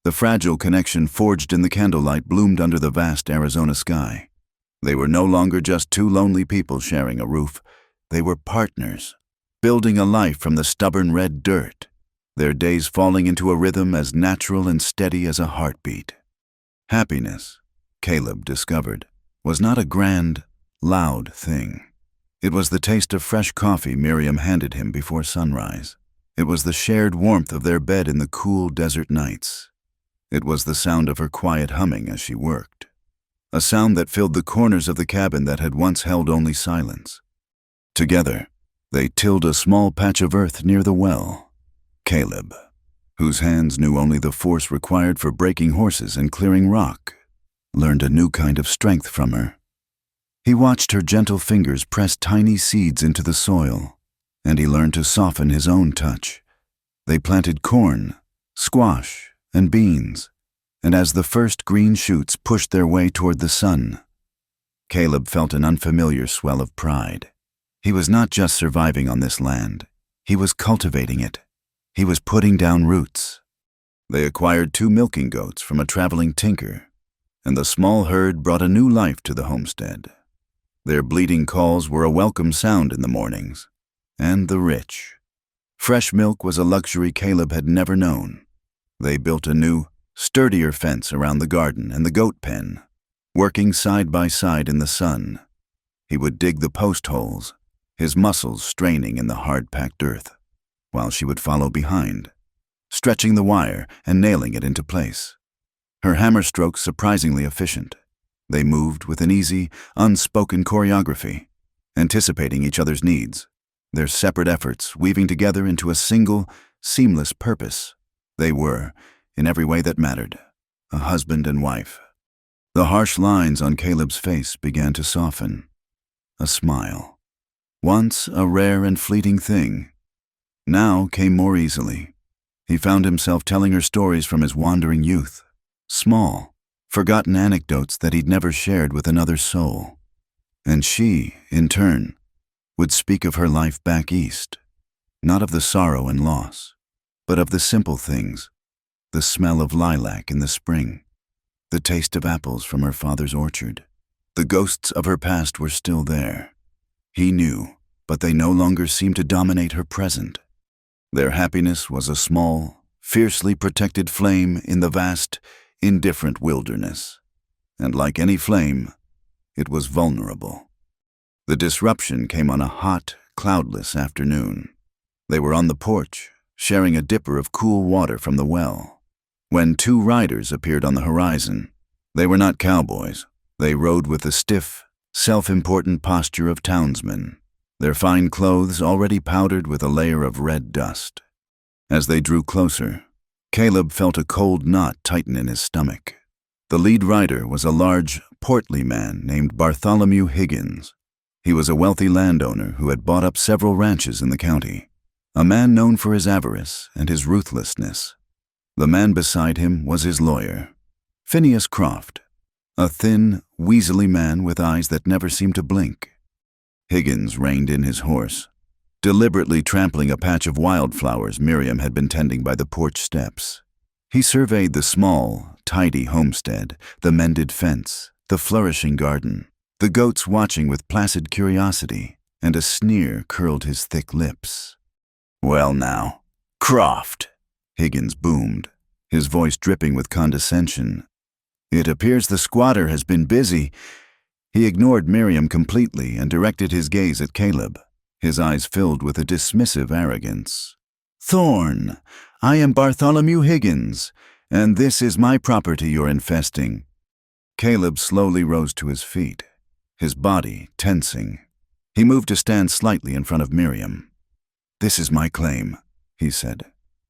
The fragile connection forged in the candlelight bloomed under the vast Arizona sky. They were no longer just two lonely people sharing a roof. They were partners, building a life from the stubborn red dirt, their days falling into a rhythm as natural and steady as a heartbeat. Happiness, Caleb discovered, was not a grand, loud thing. It was the taste of fresh coffee Miriam handed him before sunrise. It was the shared warmth of their bed in the cool desert nights. It was the sound of her quiet humming as she worked, a sound that filled the corners of the cabin that had once held only silence. Together, they tilled a small patch of earth near the well. Caleb, whose hands knew only the force required for breaking horses and clearing rock, learned a new kind of strength from her. He watched her gentle fingers press tiny seeds into the soil, and he learned to soften his own touch. They planted corn, squash, and beans, and as the first green shoots pushed their way toward the sun, Caleb felt an unfamiliar swell of pride. He was not just surviving on this land, he was cultivating it. He was putting down roots. They acquired 2 milking goats from a traveling tinker, and the small herd brought a new life to the homestead. Their bleating calls were a welcome sound in the mornings, and the rich, fresh milk was a luxury Caleb had never known. They built a new, sturdier fence around the garden and the goat pen, working side by side in the sun. He would dig the post holes, his muscles straining in the hard-packed earth, while she would follow behind, stretching the wire and nailing it into place. Her hammer strokes surprisingly efficient. They moved with an easy, unspoken choreography, anticipating each other's needs, their separate efforts weaving together into a single, seamless purpose. They were, in every way that mattered, a husband and wife. The harsh lines on Caleb's face began to soften. A smile, once a rare and fleeting thing, now came more easily. He found himself telling her stories from his wandering youth, small, forgotten anecdotes that he'd never shared with another soul. And she, in turn, would speak of her life back east, not of the sorrow and loss, but of the simple things, the smell of lilac in the spring, the taste of apples from her father's orchard. The ghosts of her past were still there. He knew, but they no longer seemed to dominate her present. Their happiness was a small, fiercely protected flame in the vast, indifferent wilderness, and like any flame, it was vulnerable. The disruption came on a hot, cloudless afternoon. They were on the porch, sharing a dipper of cool water from the well, when 2 riders appeared on the horizon. They were not cowboys. They rode with the stiff, self-important posture of townsmen, their fine clothes already powdered with a layer of red dust. As they drew closer, Caleb felt a cold knot tighten in his stomach. The lead rider was a large, portly man named Bartholomew Higgins. He was a wealthy landowner who had bought up several ranches in the county, a man known for his avarice and his ruthlessness. The man beside him was his lawyer, Phineas Croft, a thin, weaselly man with eyes that never seemed to blink. Higgins reined in his horse, deliberately trampling a patch of wildflowers Miriam had been tending by the porch steps. He surveyed the small, tidy homestead, the mended fence, the flourishing garden, the goats watching with placid curiosity, and a sneer curled his thick lips. "Well now, Croft," Higgins boomed, his voice dripping with condescension. "It appears the squatter has been busy." He ignored Miriam completely and directed his gaze at Caleb, his eyes filled with a dismissive arrogance. "Thorn, I am Bartholomew Higgins, and this is my property you're infesting." Caleb slowly rose to his feet, his body tensing. He moved to stand slightly in front of Miriam. "This is my claim," he said,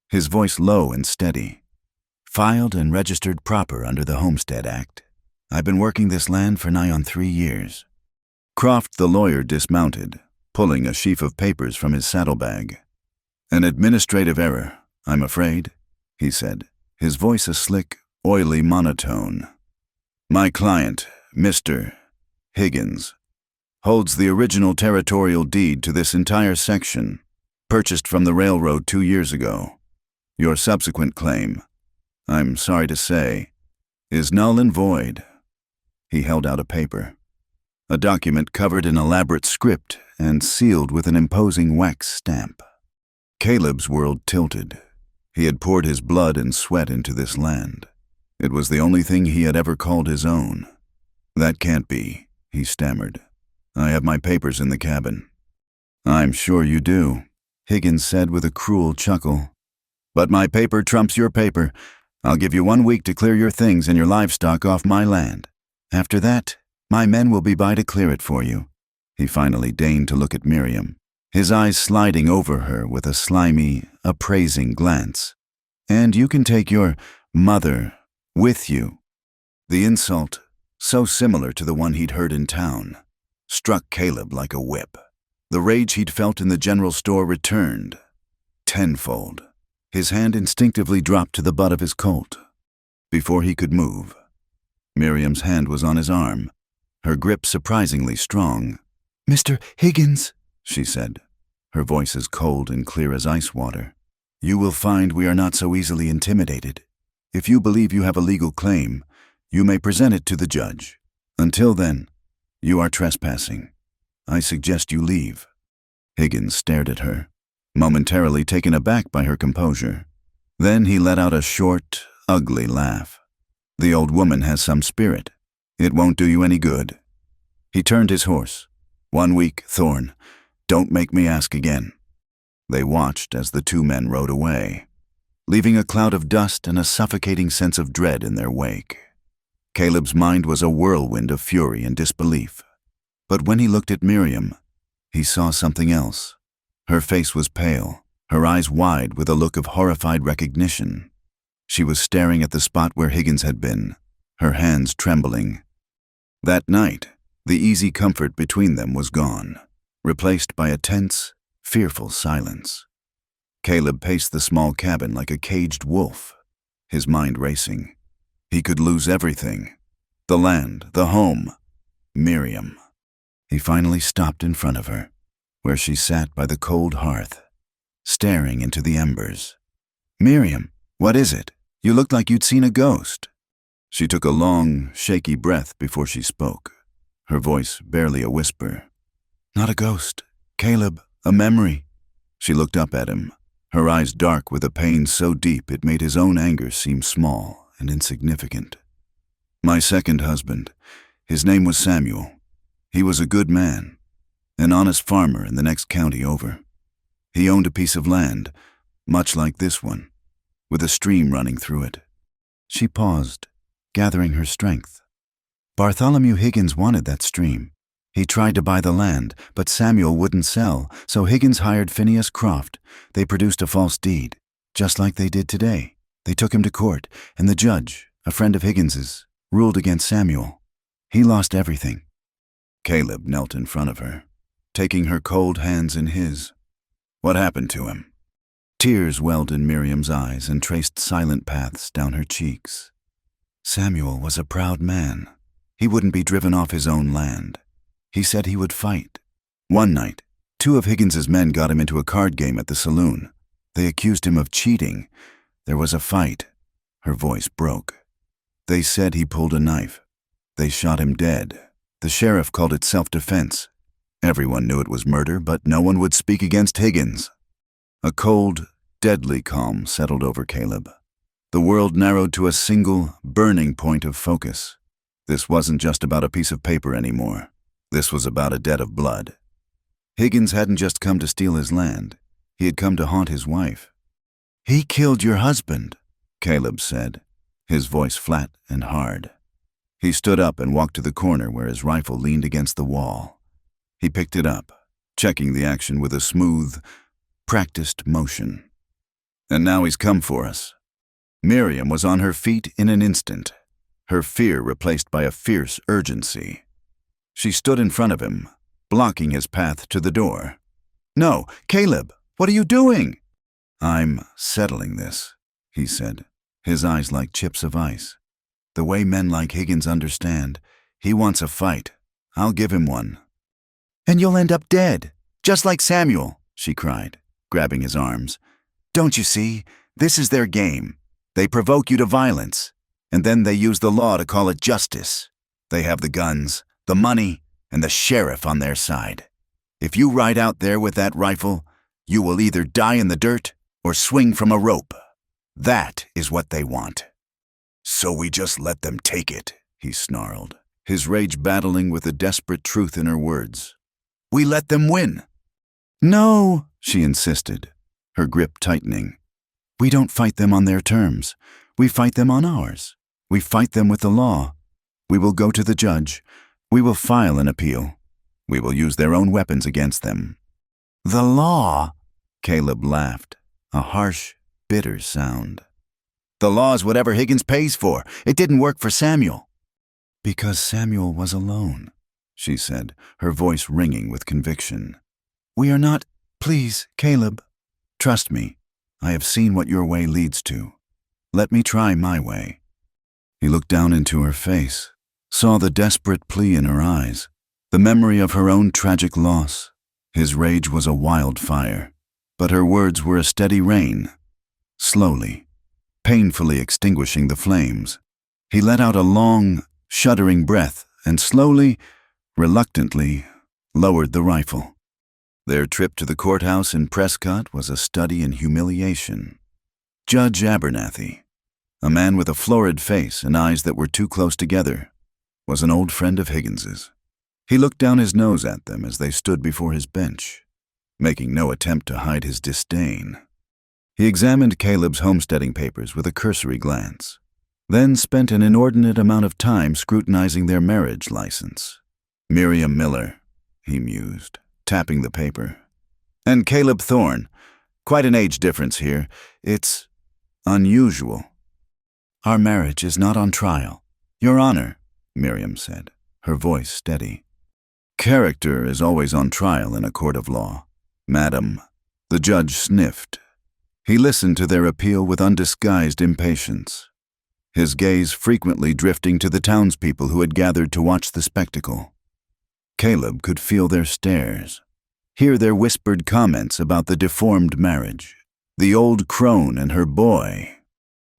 his voice low and steady. "Filed and registered proper under the Homestead Act. I've been working this land for nigh on 3 years." Croft the lawyer dismounted, pulling a sheaf of papers from his saddlebag. "An administrative error, I'm afraid," he said, his voice a slick, oily monotone. "My client, Mr. Higgins, holds the original territorial deed to this entire section, purchased from the railroad 2 years ago. Your subsequent claim, I'm sorry to say, is null and void." He held out a paper, a document covered in elaborate script and sealed with an imposing wax stamp. Caleb's world tilted. He had poured his blood and sweat into this land. It was the only thing he had ever called his own. "That can't be," he stammered. "I have my papers in the cabin." "I'm sure you do," Higgins said with a cruel chuckle. "But my paper trumps your paper. I'll give you 1 week to clear your things and your livestock off my land. After that, my men will be by to clear it for you." He finally deigned to look at Miriam, his eyes sliding over her with a slimy, appraising glance. "And you can take your mother with you." The insult, so similar to the one he'd heard in town, struck Caleb like a whip. The rage he'd felt in the general store returned, tenfold. His hand instinctively dropped to the butt of his Colt. Before he could move, Miriam's hand was on his arm, her grip surprisingly strong. "Mr. Higgins," she said, her voice as cold and clear as ice water, "you will find we are not so easily intimidated. If you believe you have a legal claim, you may present it to the judge. Until then, you are trespassing. I suggest you leave." Higgins stared at her, momentarily taken aback by her composure. Then he let out a short, ugly laugh. "The old woman has some spirit. It won't do you any good." He turned his horse. "1 week, Thorn. Don't make me ask again." They watched as the 2 men rode away, leaving a cloud of dust and a suffocating sense of dread in their wake. Caleb's mind was a whirlwind of fury and disbelief. But when he looked at Miriam, he saw something else. Her face was pale, her eyes wide with a look of horrified recognition. She was staring at the spot where Higgins had been, her hands trembling. That night, the easy comfort between them was gone, replaced by a tense, fearful silence. Caleb paced the small cabin like a caged wolf, his mind racing. He could lose everything: the land, the home, Miriam. He finally stopped in front of her, where she sat by the cold hearth, staring into the embers. "Miriam, what is it? You looked like you'd seen a ghost." She took a long, shaky breath before she spoke, her voice barely a whisper. "Not a ghost, Caleb, a memory." She looked up at him, her eyes dark with a pain so deep it made his own anger seem small and insignificant. "My second husband, his name was Samuel. He was a good man, an honest farmer in the next county over. He owned a piece of land, much like this one, with a stream running through it." She paused, gathering her strength. "Bartholomew Higgins wanted that stream. He tried to buy the land, but Samuel wouldn't sell, so Higgins hired Phineas Croft. They produced a false deed, just like they did today. They took him to court, and the judge, a friend of Higgins's, ruled against Samuel. He lost everything." Caleb knelt in front of her, taking her cold hands in his. "What happened to him?" Tears welled in Miriam's eyes and traced silent paths down her cheeks. Samuel was a proud man. He wouldn't be driven off his own land. He said he would fight. One night, 2 of Higgins's men got him into a card game at the saloon. They accused him of cheating. There was a fight. Her voice broke. They said he pulled a knife. They shot him dead. The sheriff called it self-defense. Everyone knew it was murder, but no one would speak against Higgins. A cold, deadly calm settled over Caleb. The world narrowed to a single, burning point of focus. This wasn't just about a piece of paper anymore. This was about a debt of blood. Higgins hadn't just come to steal his land. He had come to haunt his wife. "He killed your husband," Caleb said, his voice flat and hard. He stood up and walked to the corner where his rifle leaned against the wall. He picked it up, checking the action with a smooth, practiced motion. "And now he's come for us." Miriam was on her feet in an instant, her fear replaced by a fierce urgency. She stood in front of him, blocking his path to the door. "No, Caleb, what are you doing?" "I'm settling this," he said, his eyes like chips of ice. "The way men like Higgins understand, he wants a fight. I'll give him one." "And you'll end up dead, just like Samuel," she cried, grabbing his arms. "Don't you see? This is their game. They provoke you to violence, and then they use the law to call it justice. They have the guns, the money, and the sheriff on their side. If you ride out there with that rifle, you will either die in the dirt or swing from a rope. That is what they want." "So we just let them take it," he snarled, his rage battling with the desperate truth in her words. "We let them win." "No," she insisted, her grip tightening. "We don't fight them on their terms. We fight them on ours. We fight them with the law. We will go to the judge. We will file an appeal. We will use their own weapons against them." "The law?" Caleb laughed, a harsh, bitter sound. "The law is whatever Higgins pays for. It didn't work for Samuel." "Because Samuel was alone," she said, her voice ringing with conviction. "We are not—" "Please, Caleb, trust me. I have seen what your way leads to. Let me try my way." He looked down into her face, saw the desperate plea in her eyes, the memory of her own tragic loss. His rage was a wildfire, but her words were a steady rain. Slowly, painfully extinguishing the flames, he let out a long, shuddering breath and slowly, reluctantly, lowered the rifle. Their trip to the courthouse in Prescott was a study in humiliation. Judge Abernathy, a man with a florid face and eyes that were too close together, was an old friend of Higgins's. He looked down his nose at them as they stood before his bench, making no attempt to hide his disdain. He examined Caleb's homesteading papers with a cursory glance, then spent an inordinate amount of time scrutinizing their marriage license. "Miriam Miller," he mused, tapping the paper. "And Caleb Thorne. Quite an age difference here. It's unusual." "Our marriage is not on trial, Your Honor," Miriam said, her voice steady. "Character is always on trial in a court of law, Madam." The judge sniffed. He listened to their appeal with undisguised impatience, his gaze frequently drifting to the townspeople who had gathered to watch the spectacle. Caleb could feel their stares, hear their whispered comments about the deformed marriage, the old crone and her boy.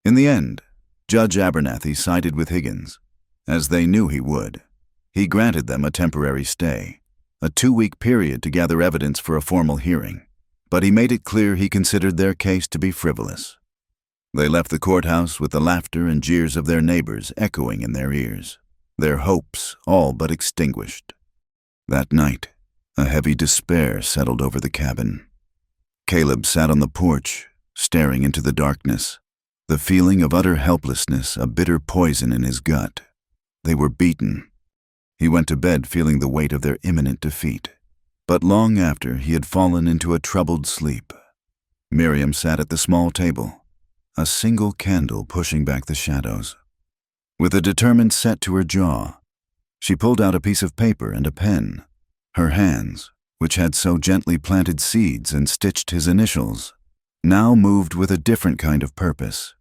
In the end, Judge Abernathy sided with Higgins, as they knew he would. He granted them a temporary stay, a 2-week period to gather evidence for a formal hearing, but he made it clear he considered their case to be frivolous. They left the courthouse with the laughter and jeers of their neighbors echoing in their ears, their hopes all but extinguished. That night, a heavy despair settled over the cabin. Caleb sat on the porch, staring into the darkness, the feeling of utter helplessness a bitter poison in his gut. They were beaten. He went to bed feeling the weight of their imminent defeat, but long after he had fallen into a troubled sleep. Miriam sat at the small table, a single candle pushing back the shadows. With a determined set to her jaw, she pulled out a piece of paper and a pen. Her hands, which had so gently planted seeds and stitched his initials, now moved with a different kind of purpose.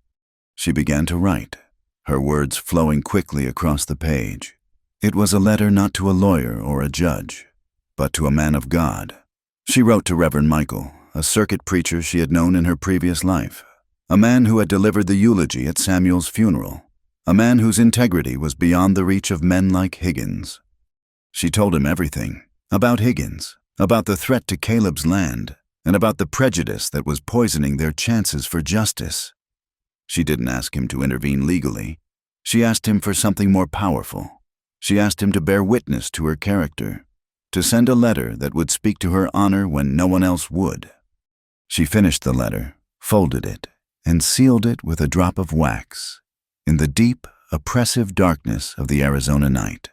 She began to write, her words flowing quickly across the page. It was a letter not to a lawyer or a judge, but to a man of God. She wrote to Reverend Michael, a circuit preacher she had known in her previous life, a man who had delivered the eulogy at Samuel's funeral, a man whose integrity was beyond the reach of men like Higgins. She told him everything, about Higgins, about the threat to Caleb's land, and about the prejudice that was poisoning their chances for justice. She didn't ask him to intervene legally. She asked him for something more powerful. She asked him to bear witness to her character, to send a letter that would speak to her honor when no one else would. She finished the letter, folded it, and sealed it with a drop of wax. In the deep, oppressive darkness of the Arizona night,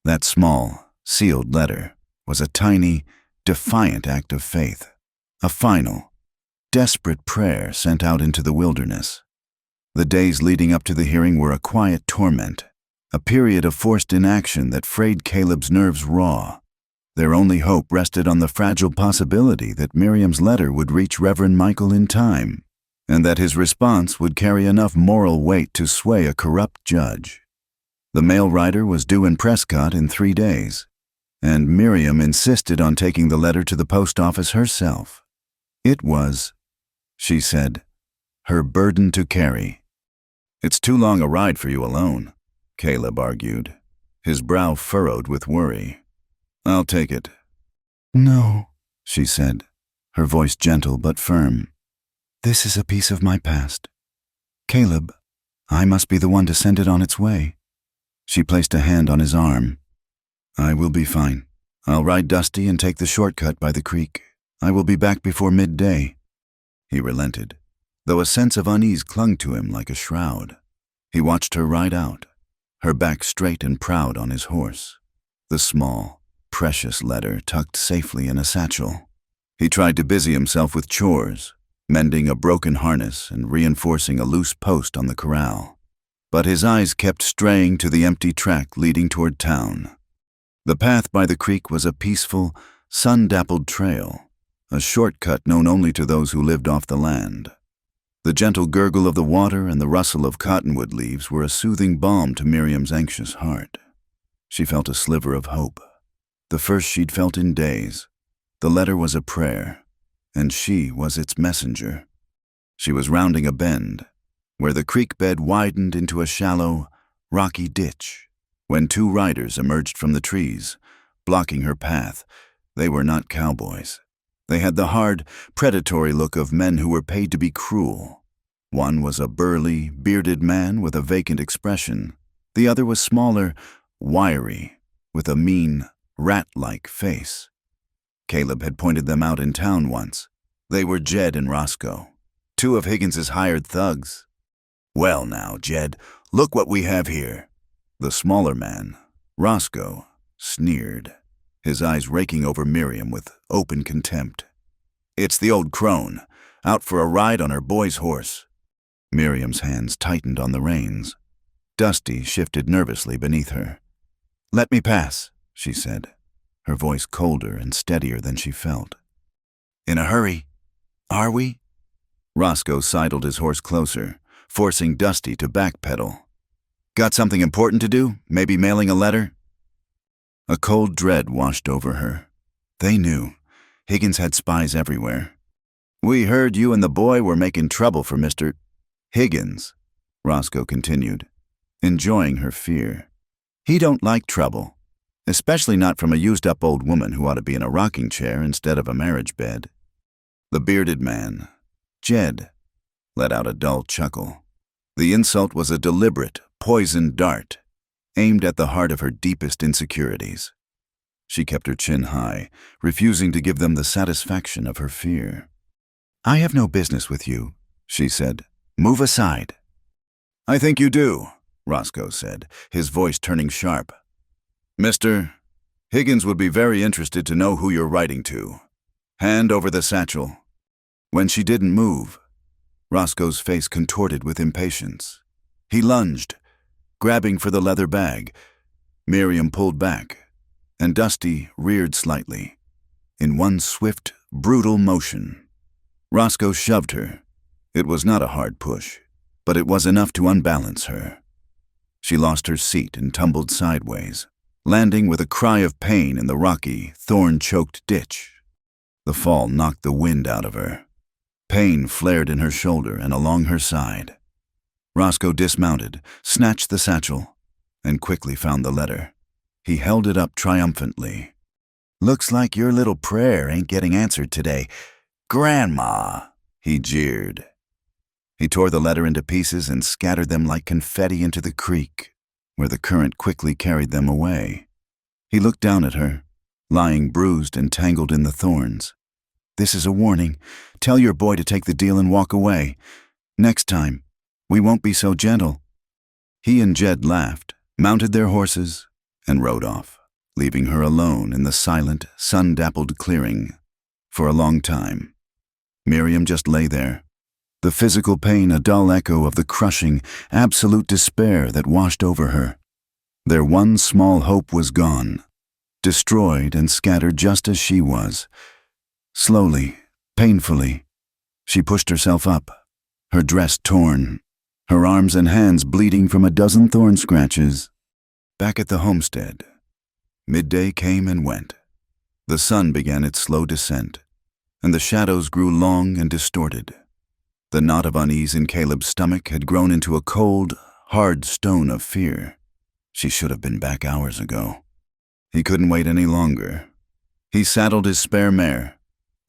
that small, sealed letter was a tiny, defiant act of faith, a final, desperate prayer sent out into the wilderness. The days leading up to the hearing were a quiet torment, a period of forced inaction that frayed Caleb's nerves raw. Their only hope rested on the fragile possibility that Miriam's letter would reach Reverend Michael in time, and that his response would carry enough moral weight to sway a corrupt judge. The mail rider was due in Prescott in 3 days, and Miriam insisted on taking the letter to the post office herself. It was, she said, her burden to carry. "It's too long a ride for you alone," Caleb argued, his brow furrowed with worry. "I'll take it." "No," she said, her voice gentle but firm. "This is a piece of my past. Caleb, I must be the one to send it on its way." She placed a hand on his arm. "I will be fine. I'll ride Dusty and take the shortcut by the creek. I will be back before midday." He relented, though a sense of unease clung to him like a shroud. He watched her ride out, her back straight and proud on his horse, the small, precious letter tucked safely in a satchel. He tried to busy himself with chores, mending a broken harness and reinforcing a loose post on the corral. But his eyes kept straying to the empty track leading toward town. The path by the creek was a peaceful, sun-dappled trail, a shortcut known only to those who lived off the land. The gentle gurgle of the water and the rustle of cottonwood leaves were a soothing balm to Miriam's anxious heart. She felt a sliver of hope, the first she'd felt in days. The letter was a prayer, and she was its messenger. She was rounding a bend, where the creek bed widened into a shallow, rocky ditch, when 2 riders emerged from the trees, blocking her path. They were not cowboys. They had the hard, predatory look of men who were paid to be cruel. One was a burly, bearded man with a vacant expression. The other was smaller, wiry, with a mean, rat-like face. Caleb had pointed them out in town once. They were Jed and Roscoe, 2 of Higgins's hired thugs. "Well now, Jed, look what we have here." The smaller man, Roscoe, sneered, his eyes raking over Miriam with open contempt. "It's the old crone, out for a ride on her boy's horse." Miriam's hands tightened on the reins. Dusty shifted nervously beneath her. "Let me pass," she said, her voice colder and steadier than she felt. "In a hurry, are we?" Roscoe sidled his horse closer, forcing Dusty to backpedal. "Got something important to do? Maybe mailing a letter?" A cold dread washed over her. They knew. Higgins had spies everywhere. "We heard you and the boy were making trouble for Mr. Higgins," Roscoe continued, enjoying her fear. "He don't like trouble, especially not from a used-up old woman who ought to be in a rocking chair instead of a marriage bed." The bearded man, Jed, let out a dull chuckle. The insult was a deliberate, poisoned dart, aimed at the heart of her deepest insecurities. She kept her chin high, refusing to give them the satisfaction of her fear. "I have no business with you," she said. "Move aside." "I think you do," Roscoe said, his voice turning sharp. "Mr. Higgins would be very interested to know who you're writing to. Hand over the satchel." When she didn't move, Roscoe's face contorted with impatience. He lunged, grabbing for the leather bag. Miriam pulled back, and Dusty reared slightly, in one swift, brutal motion. Roscoe shoved her. It was not a hard push, but it was enough to unbalance her. She lost her seat and tumbled sideways, landing with a cry of pain in the rocky, thorn-choked ditch. The fall knocked the wind out of her. Pain flared in her shoulder and along her side. Roscoe dismounted, snatched the satchel, and quickly found the letter. He held it up triumphantly. "Looks like your little prayer ain't getting answered today, Grandma," he jeered. He tore the letter into pieces and scattered them like confetti into the creek, where the current quickly carried them away. He looked down at her, lying bruised and tangled in the thorns. "This is a warning. Tell your boy to take the deal and walk away. Next time, we won't be so gentle." He and Jed laughed, mounted their horses, and rode off, leaving her alone in the silent, sun-dappled clearing. For a long time, Miriam just lay there, the physical pain a dull echo of the crushing, absolute despair that washed over her. Their one small hope was gone, destroyed and scattered just as she was. Slowly, painfully, she pushed herself up, her dress torn, her arms and hands bleeding from a dozen thorn scratches. Back at the homestead, midday came and went. The sun began its slow descent, and the shadows grew long and distorted. The knot of unease in Caleb's stomach had grown into a cold, hard stone of fear. She should have been back hours ago. He couldn't wait any longer. He saddled his spare mare,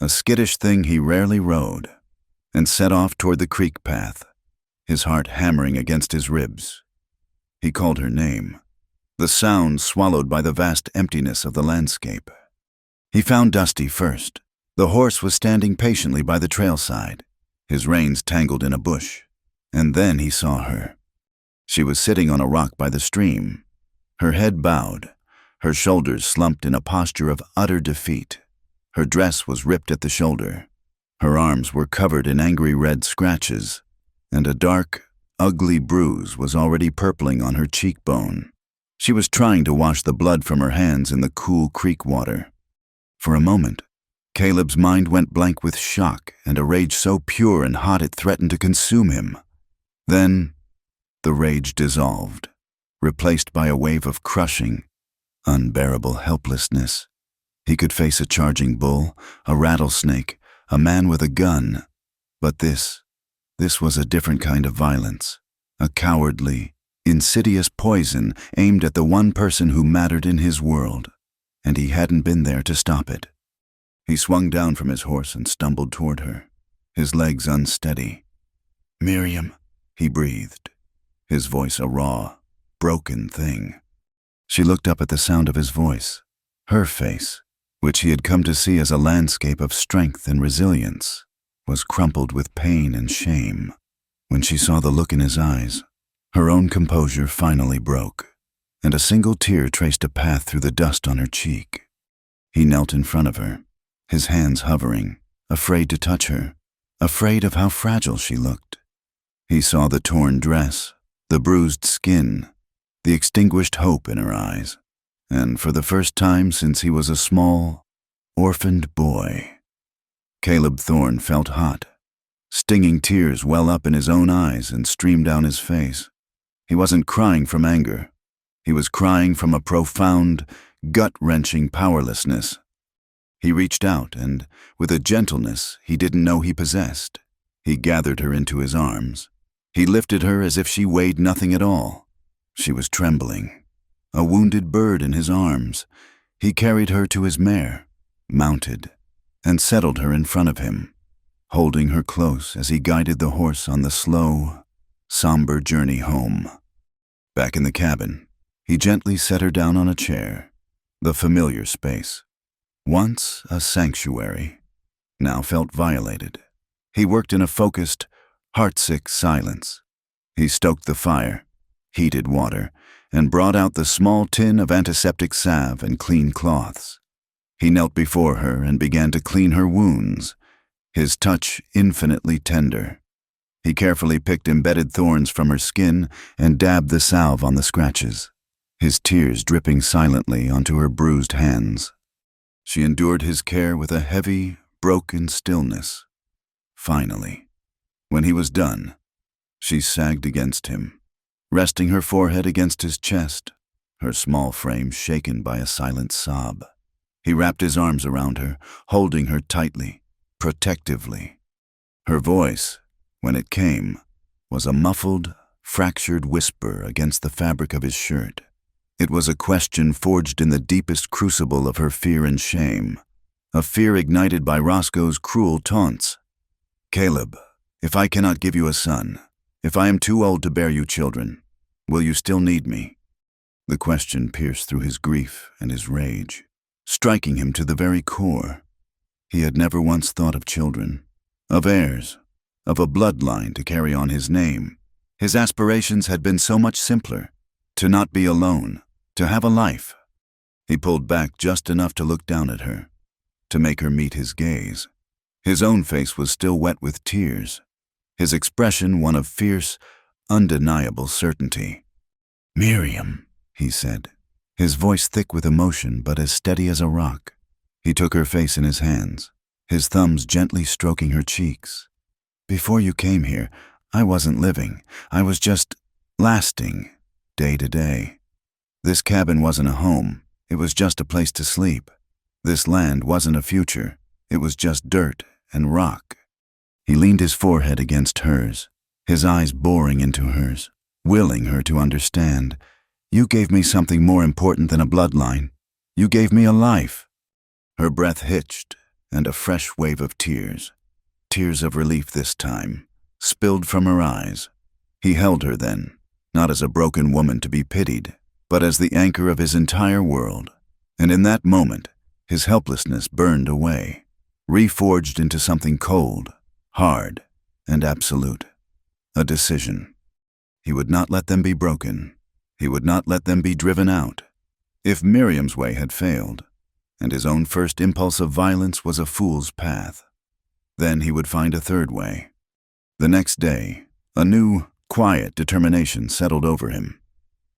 a skittish thing he rarely rode, and set off toward the creek path, his heart hammering against his ribs. He called her name, the sound swallowed by the vast emptiness of the landscape. He found Dusty first. The horse was standing patiently by the trailside, his reins tangled in a bush. And then he saw her. She was sitting on a rock by the stream, her head bowed, her shoulders slumped in a posture of utter defeat. Her dress was ripped at the shoulder. Her arms were covered in angry red scratches, and a dark, ugly bruise was already purpling on her cheekbone. She was trying to wash the blood from her hands in the cool creek water. For a moment, Caleb's mind went blank with shock and a rage so pure and hot it threatened to consume him. Then, the rage dissolved, replaced by a wave of crushing, unbearable helplessness. He could face a charging bull, a rattlesnake, a man with a gun, but this was a different kind of violence, a cowardly, insidious poison aimed at the one person who mattered in his world, and he hadn't been there to stop it. He swung down from his horse and stumbled toward her, his legs unsteady. "Miriam," he breathed, his voice a raw, broken thing. She looked up at the sound of his voice. Her face, which he had come to see as a landscape of strength and resilience, was crumpled with pain and shame. When she saw the look in his eyes, her own composure finally broke, and a single tear traced a path through the dust on her cheek. He knelt in front of her, his hands hovering, afraid to touch her, afraid of how fragile she looked. He saw the torn dress, the bruised skin, the extinguished hope in her eyes, and for the first time since he was a small, orphaned boy, Caleb Thorne felt hot. Stinging tears well up in his own eyes and stream down his face. He wasn't crying from anger. He was crying from a profound, gut-wrenching powerlessness. He reached out and, with a gentleness he didn't know he possessed, he gathered her into his arms. He lifted her as if she weighed nothing at all. She was trembling, a wounded bird in his arms. He carried her to his mare, mounted, and settled her in front of him, holding her close as he guided the horse on the slow, somber journey home. Back in the cabin, he gently set her down on a chair, the familiar space. Once a sanctuary, now felt violated. He worked in a focused, heartsick silence. He stoked the fire, heated water, and brought out the small tin of antiseptic salve and clean cloths. He knelt before her and began to clean her wounds, his touch infinitely tender. He carefully picked embedded thorns from her skin and dabbed the salve on the scratches, his tears dripping silently onto her bruised hands. She endured his care with a heavy, broken stillness. Finally, when he was done, she sagged against him, resting her forehead against his chest, her small frame shaken by a silent sob. He wrapped his arms around her, holding her tightly, protectively. Her voice, when it came, was a muffled, fractured whisper against the fabric of his shirt. It was a question forged in the deepest crucible of her fear and shame, a fear ignited by Roscoe's cruel taunts. "Caleb, if I cannot give you a son, if I am too old to bear you children, will you still need me?" The question pierced through his grief and his rage, striking him to the very core. He had never once thought of children, of heirs, of a bloodline to carry on his name. His aspirations had been so much simpler: to not be alone, to have a life. He pulled back just enough to look down at her, to make her meet his gaze. His own face was still wet with tears, his expression one of fierce, undeniable certainty. "Miriam," he said, his voice thick with emotion but as steady as a rock. He took her face in his hands, his thumbs gently stroking her cheeks. "Before you came here, I wasn't living. I was just lasting, day to day. This cabin wasn't a home. It was just a place to sleep. This land wasn't a future. It was just dirt and rock." He leaned his forehead against hers, his eyes boring into hers, willing her to understand. "You gave me something more important than a bloodline. You gave me a life." Her breath hitched, and a fresh wave of tears of relief this time, spilled from her eyes. He held her then, not as a broken woman to be pitied, but as the anchor of his entire world. And in that moment, his helplessness burned away, reforged into something cold, hard, and absolute. A decision. He would not let them be broken. He would not let them be driven out. If Miriam's way had failed, and his own first impulse of violence was a fool's path, then he would find a third way. The next day, a new, quiet determination settled over him.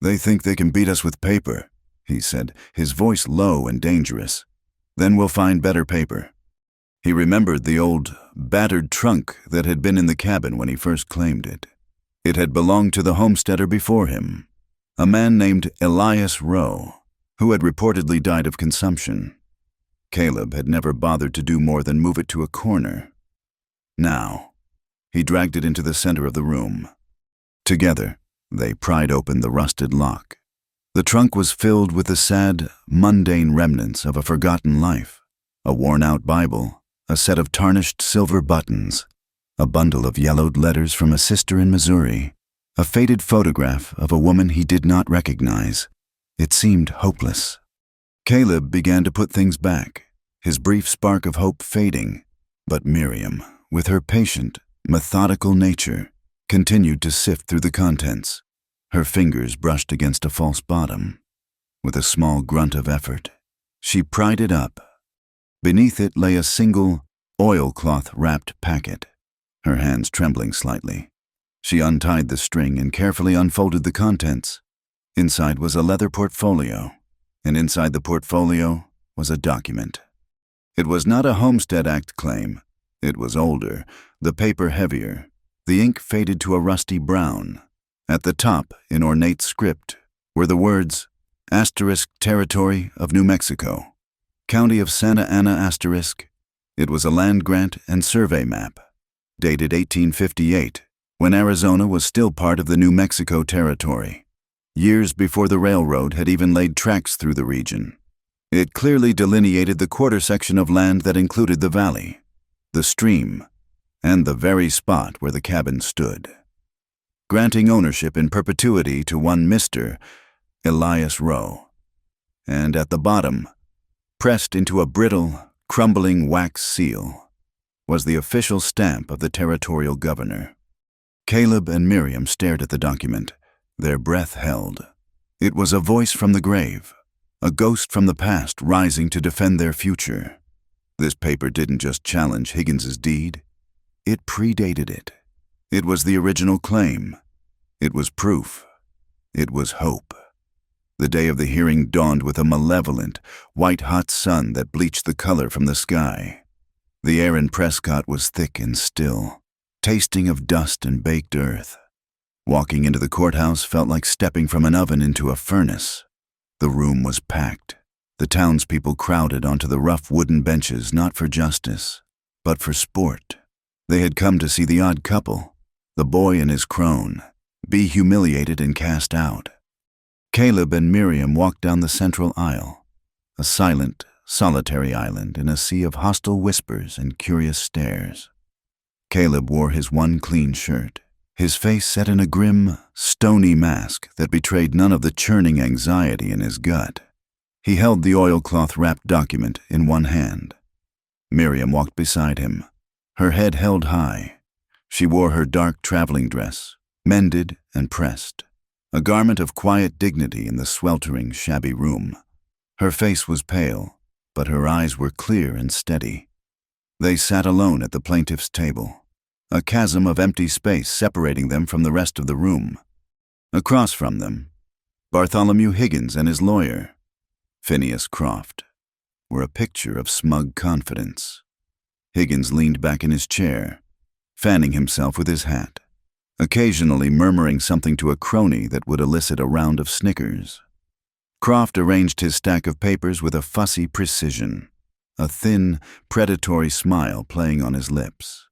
"They think they can beat us with paper," he said, his voice low and dangerous. "Then we'll find better paper." He remembered the old, battered trunk that had been in the cabin when he first claimed it. It had belonged to the homesteader before him, a man named Elias Rowe, who had reportedly died of consumption. Caleb had never bothered to do more than move it to a corner. Now, he dragged it into the center of the room. Together, they pried open the rusted lock. The trunk was filled with the sad, mundane remnants of a forgotten life: a worn-out Bible, a set of tarnished silver buttons, a bundle of yellowed letters from a sister in Missouri, a faded photograph of a woman he did not recognize. It seemed hopeless. Caleb began to put things back, his brief spark of hope fading, but Miriam, with her patient, methodical nature, continued to sift through the contents. Her fingers brushed against a false bottom. With a small grunt of effort, she pried it up. Beneath it lay a single, oilcloth-wrapped packet, her hands trembling slightly. She untied the string and carefully unfolded the contents. Inside was a leather portfolio, and inside the portfolio was a document. It was not a Homestead Act claim. It was older, the paper heavier, the ink faded to a rusty brown. At the top, in ornate script, were the words, *Territory of New Mexico, County of Santa Ana*. It was a land grant and survey map, dated 1858, when Arizona was still part of the New Mexico Territory, years before the railroad had even laid tracks through the region. It clearly delineated the quarter section of land that included the valley, the stream, and the very spot where the cabin stood, granting ownership in perpetuity to one Mr. Elias Rowe. And at the bottom, pressed into a brittle, crumbling wax seal, was the official stamp of the territorial governor. Caleb and Miriam stared at the document, their breath held. It was a voice from the grave, a ghost from the past rising to defend their future. This paper didn't just challenge Higgins's deed, it predated it. It was the original claim. It was proof. It was hope. The day of the hearing dawned with a malevolent, white-hot sun that bleached the color from the sky. The air in Prescott was thick and still, tasting of dust and baked earth. Walking into the courthouse felt like stepping from an oven into a furnace. The room was packed. The townspeople crowded onto the rough wooden benches not for justice, but for sport. They had come to see the odd couple, the boy and his crone, be humiliated and cast out. Caleb and Miriam walked down the central aisle, a silent, solitary island in a sea of hostile whispers and curious stares. Caleb wore his one clean shirt, his face set in a grim, stony mask that betrayed none of the churning anxiety in his gut. He held the oilcloth-wrapped document in one hand. Miriam walked beside him, her head held high. She wore her dark traveling dress, mended and pressed, a garment of quiet dignity in the sweltering, shabby room. Her face was pale, but her eyes were clear and steady. They sat alone at the plaintiff's table, a chasm of empty space separating them from the rest of the room. Across from them, Bartholomew Higgins and his lawyer, Phineas Croft, were a picture of smug confidence. Higgins leaned back in his chair, fanning himself with his hat, occasionally murmuring something to a crony that would elicit a round of snickers. Croft arranged his stack of papers with a fussy precision, a thin, predatory smile playing on his lips.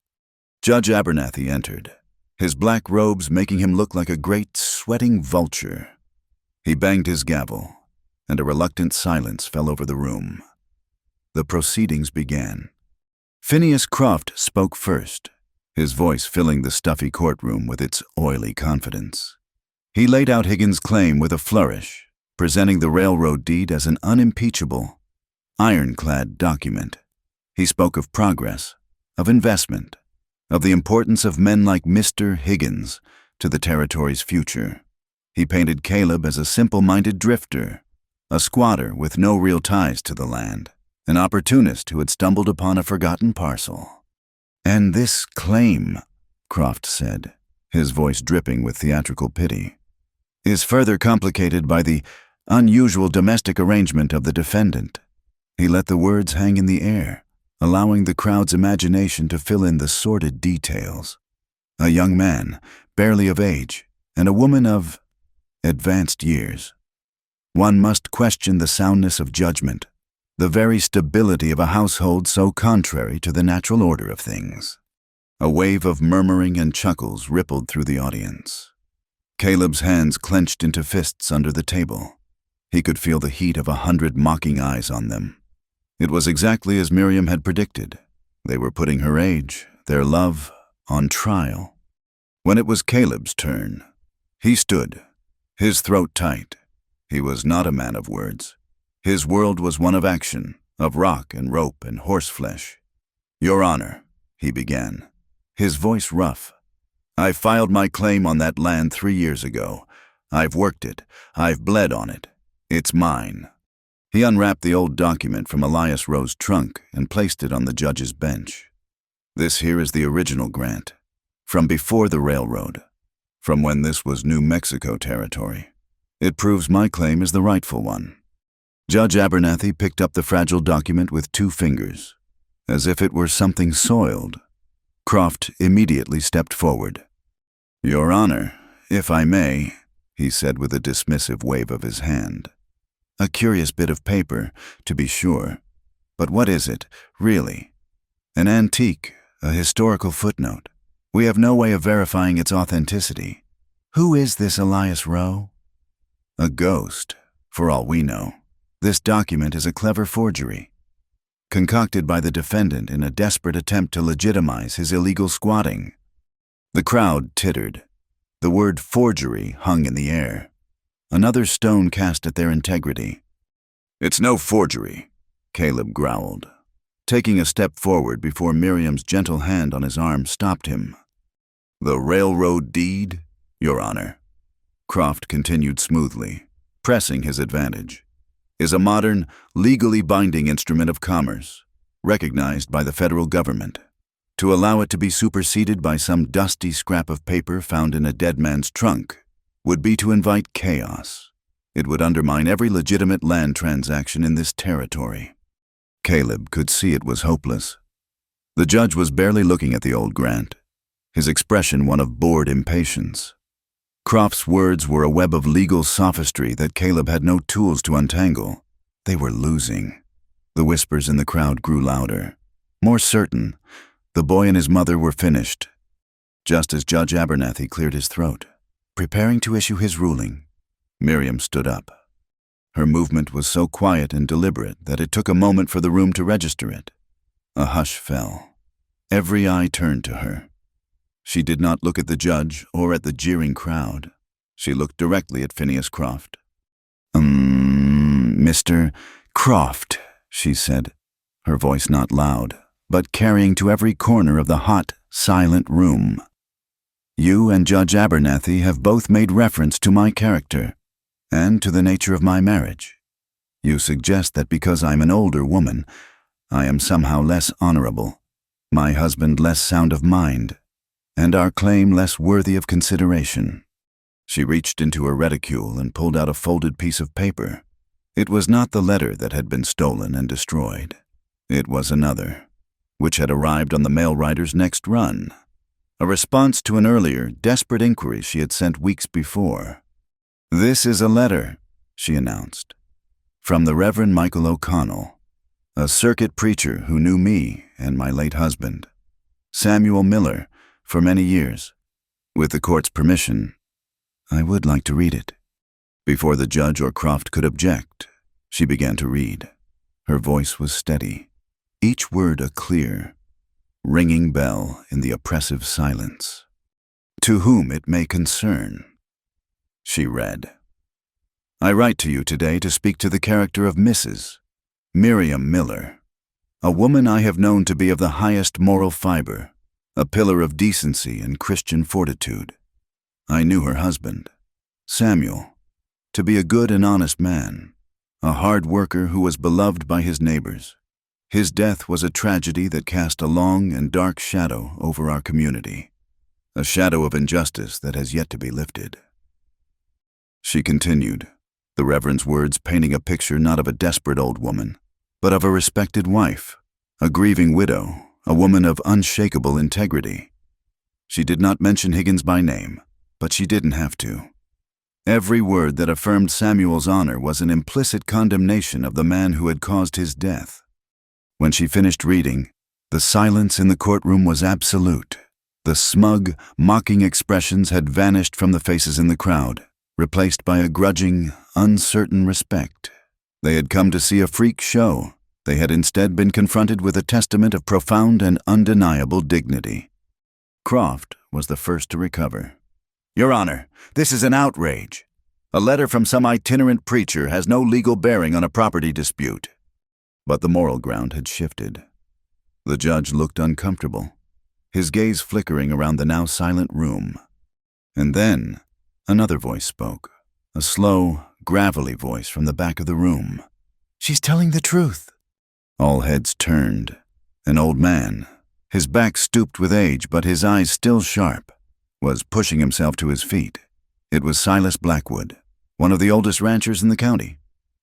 Judge Abernathy entered, his black robes making him look like a great, sweating vulture. He banged his gavel, and a reluctant silence fell over the room. The proceedings began. Phineas Croft spoke first, his voice filling the stuffy courtroom with its oily confidence. He laid out Higgins' claim with a flourish, presenting the railroad deed as an unimpeachable, ironclad document. He spoke of progress, of investment, of the importance of men like Mr. Higgins to the territory's future. He painted Caleb as a simple-minded drifter, a squatter with no real ties to the land, an opportunist who had stumbled upon a forgotten parcel. "And this claim," Croft said, his voice dripping with theatrical pity, "is further complicated by the unusual domestic arrangement of the defendant." He let the words hang in the air, allowing the crowd's imagination to fill in the sordid details. A young man, barely of age, and a woman of advanced years. One must question the soundness of judgment, the very stability of a household so contrary to the natural order of things. A wave of murmuring and chuckles rippled through the audience. Caleb's hands clenched into fists under the table. He could feel the heat of 100 mocking eyes on them. It was exactly as Miriam had predicted. They were putting her age, their love, on trial. When it was Caleb's turn, he stood, his throat tight. He was not a man of words. His world was one of action, of rock and rope and horseflesh. "Your Honor," he began, his voice rough, "I filed my claim on that land 3 years ago. I've worked it. I've bled on it. It's mine." He unwrapped the old document from Elias Rowe's trunk and placed it on the judge's bench. "This here is the original grant, from before the railroad, from when this was New Mexico territory. It proves my claim is the rightful one." Judge Abernathy picked up the fragile document with 2 fingers, as if it were something soiled. Croft immediately stepped forward. "Your Honor, if I may," he said with a dismissive wave of his hand. "A curious bit of paper, to be sure. But what is it, really? An antique, a historical footnote. We have no way of verifying its authenticity. Who is this Elias Rowe? A ghost, for all we know. This document is a clever forgery, concocted by the defendant in a desperate attempt to legitimize his illegal squatting." The crowd tittered. The word forgery hung in the air, another stone cast at their integrity. "It's no forgery," Caleb growled, taking a step forward before Miriam's gentle hand on his arm stopped him. "The railroad deed, Your Honor," Croft continued smoothly, pressing his advantage, "is a modern, legally binding instrument of commerce, recognized by the federal government. To allow it to be superseded by some dusty scrap of paper found in a dead man's trunk would be to invite chaos. It would undermine every legitimate land transaction in this territory." Caleb could see it was hopeless. The judge was barely looking at the old grant, his expression one of bored impatience. Croft's words were a web of legal sophistry that Caleb had no tools to untangle. They were losing. The whispers in the crowd grew louder. More certain, the boy and his mother were finished. Just as Judge Abernathy cleared his throat, preparing to issue his ruling, Miriam stood up. Her movement was so quiet and deliberate that it took a moment for the room to register it. A hush fell. Every eye turned to her. She did not look at the judge or at the jeering crowd. She looked directly at Phineas Croft. Mr. Croft," she said, her voice not loud, but carrying to every corner of the hot, silent room. "You and Judge Abernathy have both made reference to my character, and to the nature of my marriage. You suggest that because I'm an older woman, I am somehow less honorable, my husband less sound of mind, and our claim less worthy of consideration." She reached into her reticule and pulled out a folded piece of paper. It was not the letter that had been stolen and destroyed. It was another, which had arrived on the mail rider's next run, a response to an earlier, desperate inquiry she had sent weeks before. "This is a letter," she announced, "from the Reverend Michael O'Connell, a circuit preacher who knew me and my late husband, Samuel Miller, for many years. With the court's permission, I would like to read it." Before the judge or Croft could object, she began to read. Her voice was steady, each word a clear, ringing bell in the oppressive silence. "To whom it may concern," she read. "I write to you today to speak to the character of Mrs. Miriam Miller, a woman I have known to be of the highest moral fiber, a pillar of decency and Christian fortitude. I knew her husband, Samuel, to be a good and honest man, a hard worker who was beloved by his neighbors. His death was a tragedy that cast a long and dark shadow over our community, a shadow of injustice that has yet to be lifted." She continued, the Reverend's words painting a picture not of a desperate old woman, but of a respected wife, a grieving widow, a woman of unshakable integrity. She did not mention Higgins by name, but she didn't have to. Every word that affirmed Samuel's honor was an implicit condemnation of the man who had caused his death. When she finished reading, the silence in the courtroom was absolute. The smug, mocking expressions had vanished from the faces in the crowd, replaced by a grudging, uncertain respect. They had come to see a freak show. They had instead been confronted with a testament of profound and undeniable dignity. Croft was the first to recover. "Your Honor, this is an outrage. A letter from some itinerant preacher has no legal bearing on a property dispute." But the moral ground had shifted. The judge looked uncomfortable, his gaze flickering around the now silent room. And then another voice spoke, a slow, gravelly voice from the back of the room. "She's telling the truth." All heads turned. An old man, his back stooped with age but his eyes still sharp, was pushing himself to his feet. It was Silas Blackwood, one of the oldest ranchers in the county,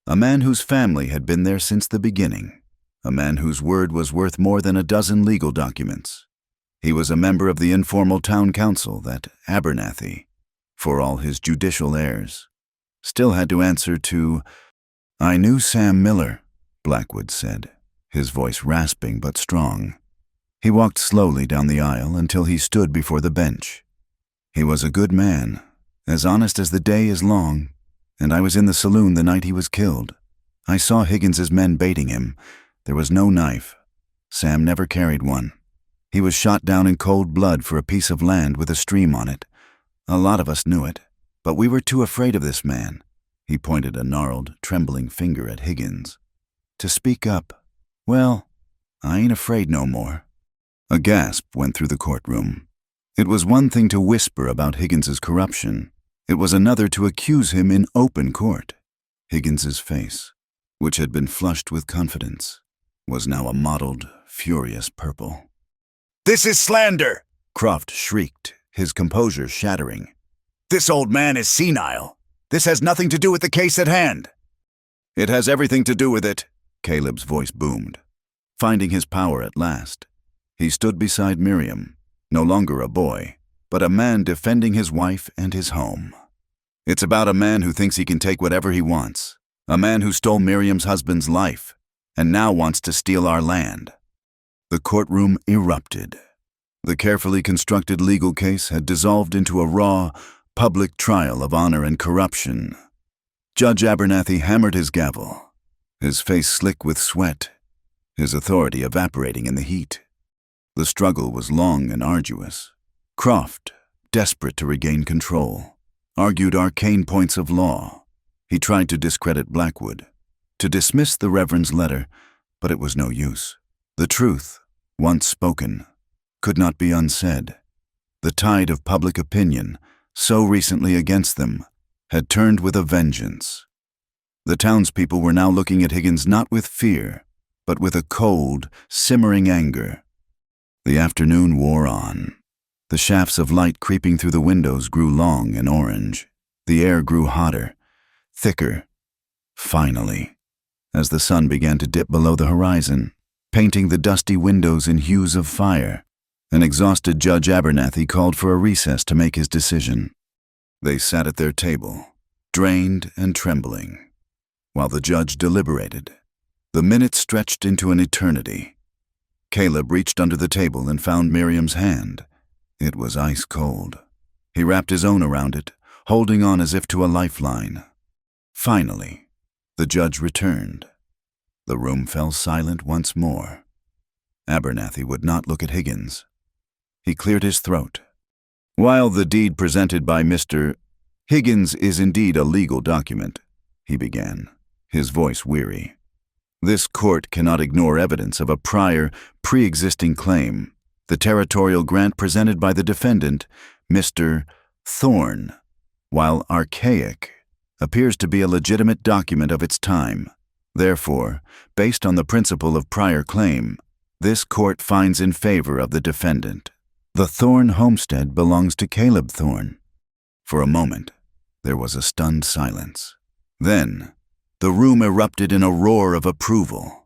a man whose family had been there since the beginning, a man whose word was worth more than a dozen legal documents. He was a member of the informal town council that Abernathy, for all his judicial airs, still had to answer to. "I knew Sam Miller," Blackwood said, his voice rasping but strong. He walked slowly down the aisle until he stood before the bench. "He was a good man, as honest as the day is long, and I was in the saloon the night he was killed. I saw Higgins's men baiting him. There was no knife. Sam never carried one. He was shot down in cold blood for a piece of land with a stream on it. A lot of us knew it, but we were too afraid of this man," he pointed a gnarled, trembling finger at Higgins, "to speak up. Well, I ain't afraid no more." A gasp went through the courtroom. It was one thing to whisper about Higgins's corruption. It was another to accuse him in open court. Higgins's face, which had been flushed with confidence, was now a mottled, furious purple. "This is slander!" Croft shrieked, his composure shattering. "This old man is senile. This has nothing to do with the case at hand." "It has everything to do with it," Caleb's voice boomed. Finding his power at last, he stood beside Miriam, no longer a boy, but a man defending his wife and his home. It's about a man who thinks he can take whatever he wants, a man who stole Miriam's husband's life and now wants to steal our land. The courtroom erupted. The carefully constructed legal case had dissolved into a raw, public trial of honor and corruption. Judge Abernathy hammered his gavel, his face slick with sweat, his authority evaporating in the heat. The struggle was long and arduous. Croft, desperate to regain control, argued arcane points of law. He tried to discredit Blackwood, to dismiss the Reverend's letter, but it was no use. The truth, once spoken, could not be unsaid. The tide of public opinion, so recently against them, had turned with a vengeance. The townspeople were now looking at Higgins not with fear, but with a cold, simmering anger. The afternoon wore on. The shafts of light creeping through the windows grew long and orange. The air grew hotter, thicker. Finally, as the sun began to dip below the horizon, painting the dusty windows in hues of fire, an exhausted Judge Abernathy called for a recess to make his decision. They sat at their table, drained and trembling, while the judge deliberated. The minutes stretched into an eternity. Caleb reached under the table and found Miriam's hand. It was ice cold. He wrapped his own around it, holding on as if to a lifeline. Finally, the judge returned. The room fell silent once more. Abernathy would not look at Higgins. He cleared his throat. While the deed presented by Mr. Higgins is indeed a legal document, he began, his voice weary, this court cannot ignore evidence of a prior, pre-existing claim, the territorial grant presented by the defendant, Mr. Thorne, while archaic, appears to be a legitimate document of its time. Therefore, based on the principle of prior claim, this court finds in favor of the defendant. The Thorne homestead belongs to Caleb Thorne. For a moment, there was a stunned silence. Then, the room erupted in a roar of approval.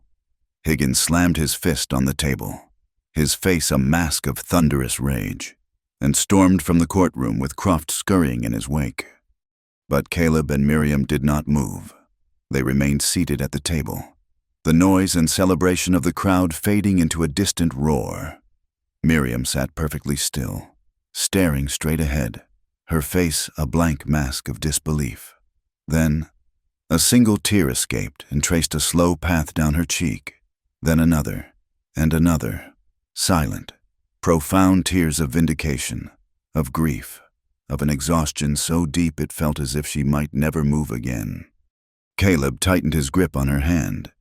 Higgins slammed his fist on the table, his face a mask of thunderous rage, and stormed from the courtroom with Croft scurrying in his wake. But Caleb and Miriam did not move. They remained seated at the table, the noise and celebration of the crowd fading into a distant roar. Miriam sat perfectly still, staring straight ahead, her face a blank mask of disbelief. Then, a single tear escaped and traced a slow path down her cheek, then another, and another, silent, profound tears of vindication, of grief, of an exhaustion so deep it felt as if she might never move again. Caleb tightened his grip on her hand.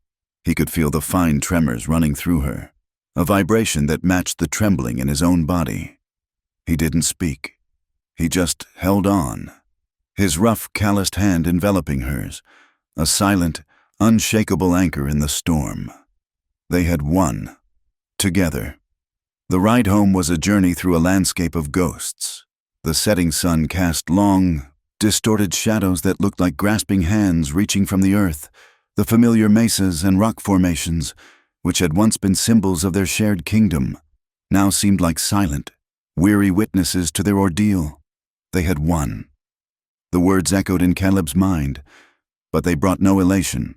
He could feel the fine tremors running through her, a vibration that matched the trembling in his own body. He didn't speak. He just held on, his rough, calloused hand enveloping hers, a silent, unshakable anchor in the storm. They had won, together. The ride home was a journey through a landscape of ghosts. The setting sun cast long, distorted shadows that looked like grasping hands reaching from the earth. The familiar mesas and rock formations, which had once been symbols of their shared kingdom, now seemed like silent, weary witnesses to their ordeal. They had won. The words echoed in Caleb's mind, but they brought no elation,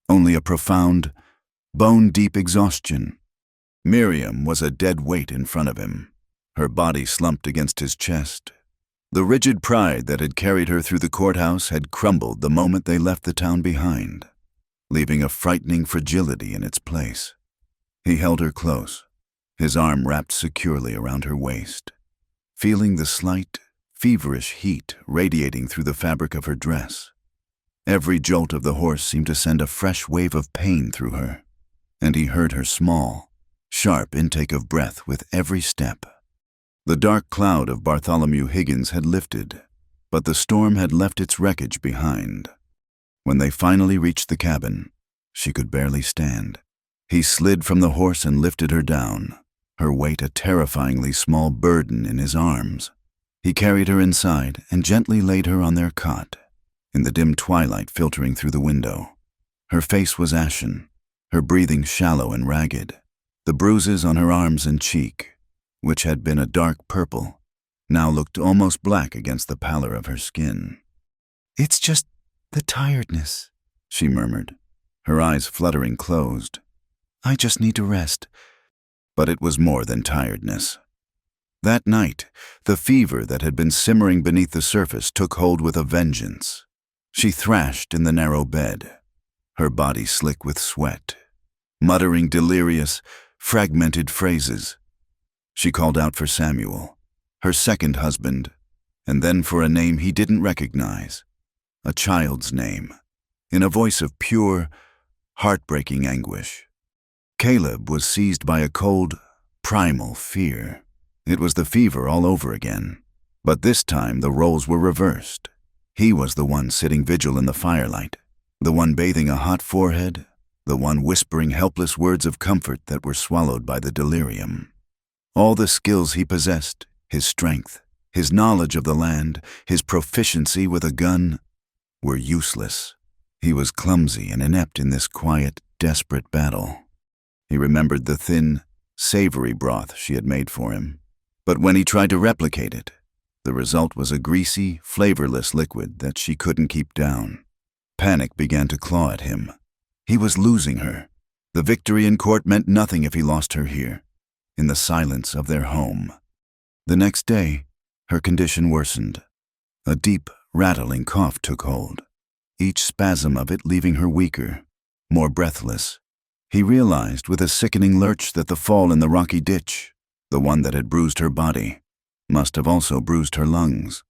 only a profound, bone-deep exhaustion. Miriam was a dead weight in front of him, her body slumped against his chest. The rigid pride that had carried her through the courthouse had crumbled the moment they left the town behind, leaving a frightening fragility in its place. He held her close, his arm wrapped securely around her waist, feeling the slight, feverish heat radiating through the fabric of her dress. Every jolt of the horse seemed to send a fresh wave of pain through her, and he heard her small, sharp intake of breath with every step. The dark cloud of Bartholomew Higgins had lifted, but the storm had left its wreckage behind. When they finally reached the cabin, she could barely stand. He slid from the horse and lifted her down, her weight a terrifyingly small burden in his arms. He carried her inside and gently laid her on their cot, in the dim twilight filtering through the window. Her face was ashen, her breathing shallow and ragged. The bruises on her arms and cheek, which had been a dark purple, now looked almost black against the pallor of her skin.
"It's just the tiredness,"
she murmured, her eyes fluttering closed.
"I just need to rest."
But it was more than tiredness. That night, the fever that had been simmering beneath the surface took hold with a vengeance. She thrashed in the narrow bed, her body slick with sweat, muttering delirious, fragmented phrases. She called out for Samuel, her second husband, and then for a name he didn't recognize, a child's name, in a voice of pure, heartbreaking anguish. Caleb was seized by a cold, primal fear. It was the fever all over again, but this time the roles were reversed. He was the one sitting vigil in the firelight, the one bathing a hot forehead, the one whispering helpless words of comfort that were swallowed by the delirium. All the skills he possessed, his strength, his knowledge of the land, his proficiency with a gun, were useless. He was clumsy and inept in this quiet, desperate battle. He remembered the thin, savory broth she had made for him, but when he tried to replicate it, the result was a greasy, flavorless liquid that she couldn't keep down. Panic began to claw at him. He was losing her. The victory in court meant nothing if he lost her here, in the silence of their home. The next day, her condition worsened. A deep, rattling cough took hold, each spasm of it leaving her weaker, more breathless. He realized with a sickening lurch that the fall in the rocky ditch, the one that had bruised her body, must have also bruised her lungs.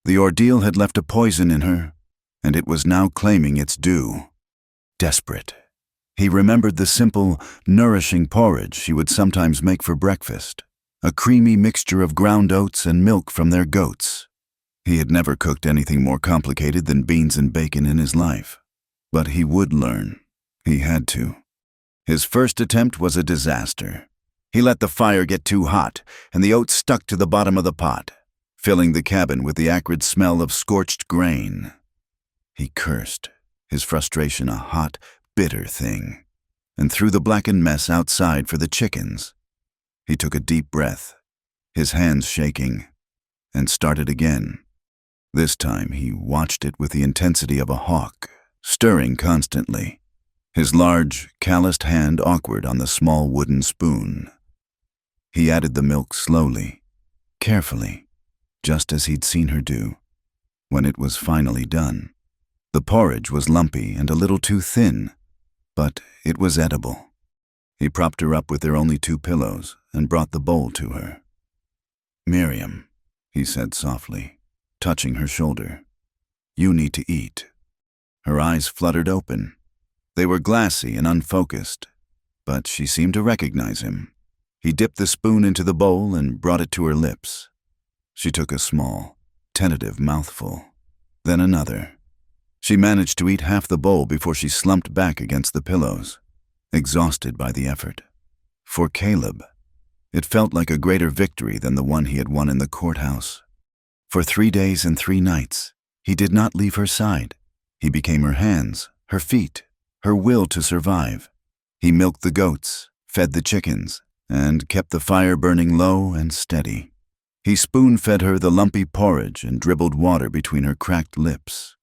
The ordeal had left a poison in her, and it was now claiming its due. Desperate, he remembered the simple, nourishing porridge she would sometimes make for breakfast, a creamy mixture of ground oats and milk from their goats. He had never cooked anything more complicated than beans and bacon in his life, but he would learn. He had to. His first attempt was a disaster. He let the fire get too hot, and the oats stuck to the bottom of the pot, filling the cabin with the acrid smell of scorched grain. He cursed, his frustration a hot, bitter thing, and threw the blackened mess outside for the chickens. He took a deep breath, his hands shaking, and started again. This time he watched it with the intensity of a hawk, stirring constantly, his large, calloused hand awkward on the small wooden spoon. He added the milk slowly, carefully, just as he'd seen her do. When it was finally done, the porridge was lumpy and a little too thin, but it was edible. He propped her up with their only 2 pillows and brought the bowl to her. "Miriam," he said softly, touching her shoulder, "you need to eat." Her eyes fluttered open. They were glassy and unfocused, but she seemed to recognize him. He dipped the spoon into the bowl and brought it to her lips. She took a small, tentative mouthful, then another. She managed to eat half the bowl before she slumped back against the pillows, exhausted by the effort. For Caleb, it felt like a greater victory than the one he had won in the courthouse. For 3 days and 3 nights, he did not leave her side. He became her hands, her feet, her will to survive. He milked the goats, fed the chickens, and kept the fire burning low and steady. He spoon-fed her the lumpy porridge and dribbled water between her cracked lips.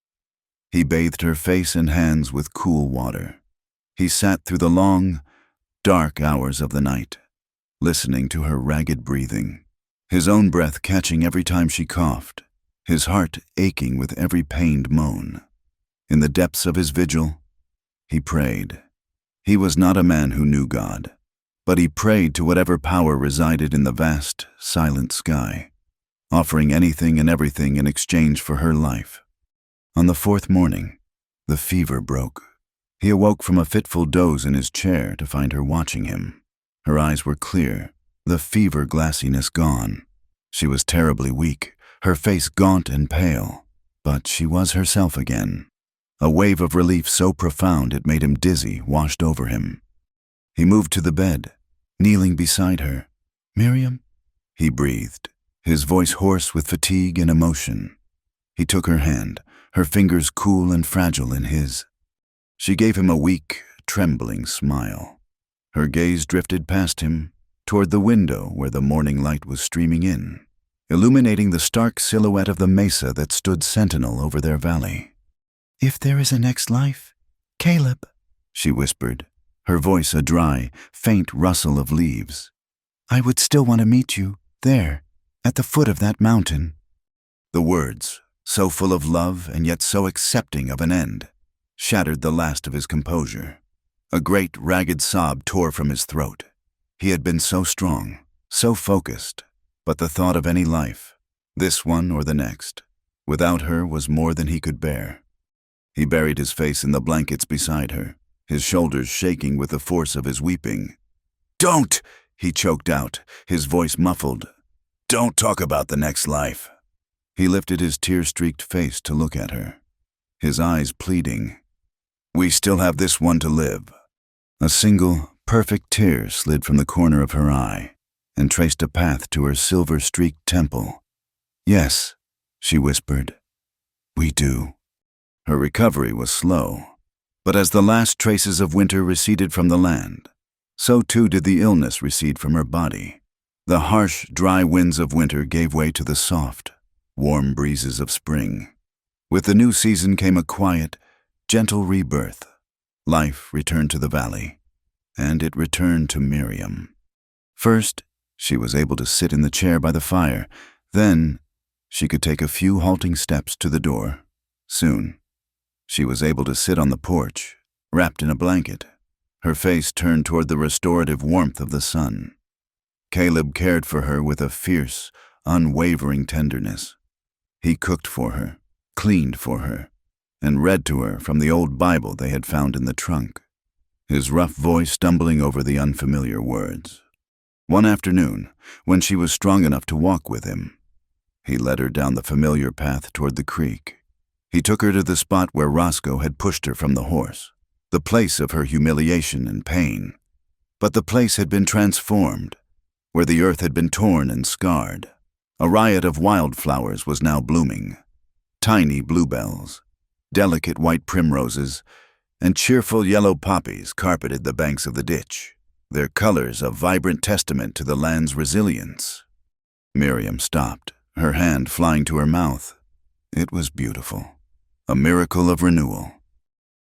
He bathed her face and hands with cool water. He sat through the long, dark hours of the night, listening to her ragged breathing, his own breath catching every time she coughed, his heart aching with every pained moan. In the depths of his vigil, he prayed. He was not a man who knew God, but he prayed to whatever power resided in the vast, silent sky, offering anything and everything in exchange for her life. On the 4th morning, the fever broke. He awoke from a fitful doze in his chair to find her watching him. Her eyes were clear, the fever glassiness gone. She was terribly weak, her face gaunt and pale, but she was herself again. A wave of relief so profound it made him dizzy washed over him. He moved to the bed, kneeling beside her. "Miriam?" he breathed, his voice hoarse with fatigue and emotion. He took her hand, her fingers cool and fragile in his. She gave him a weak, trembling smile. Her gaze drifted past him, toward the window where the morning light was streaming in. illuminating the stark silhouette of the mesa that stood sentinel over their valley.
If there is a next life, Caleb,
She whispered, her voice a dry, faint rustle of leaves.
I would still want to meet you, there, at the foot of that mountain.
The words, so full of love and yet so accepting of an end, shattered the last of his composure. A great, ragged sob tore from his throat. He had been so strong, so focused, but the thought of any life, this one or the next, without her was more than he could bear. He buried his face in the blankets beside her, his shoulders shaking with the force of his weeping. "Don't!" he choked out, his voice muffled. "Don't talk about the next life." He lifted his tear-streaked face to look at her, his eyes pleading. "We still have this one to live." A single, perfect tear slid from the corner of her eye and traced a path to her silver-streaked temple. "Yes," she whispered, "we do." Her recovery was slow, but as the last traces of winter receded from the land, so too did the illness recede from her body. The harsh, dry winds of winter gave way to the soft, warm breezes of spring. With the new season came a quiet, gentle rebirth. Life returned to the valley, and it returned to Miriam. First, she was able to sit in the chair by the fire. Then, she could take a few halting steps to the door. Soon, she was able to sit on the porch, wrapped in a blanket, her face turned toward the restorative warmth of the sun. Caleb cared for her with a fierce, unwavering tenderness. He cooked for her, cleaned for her, and read to her from the old Bible they had found in the trunk, his rough voice stumbling over the unfamiliar words. One afternoon, when she was strong enough to walk with him, he led her down the familiar path toward the creek. He took her to the spot where Roscoe had pushed her from the horse, the place of her humiliation and pain. But the place had been transformed, where the earth had been torn and scarred. A riot of wildflowers was now blooming. Tiny bluebells, delicate white primroses, and cheerful yellow poppies carpeted the banks of the ditch, their colors a vibrant testament to the land's resilience. Miriam stopped, her hand flying to her mouth. It was beautiful, a miracle of renewal.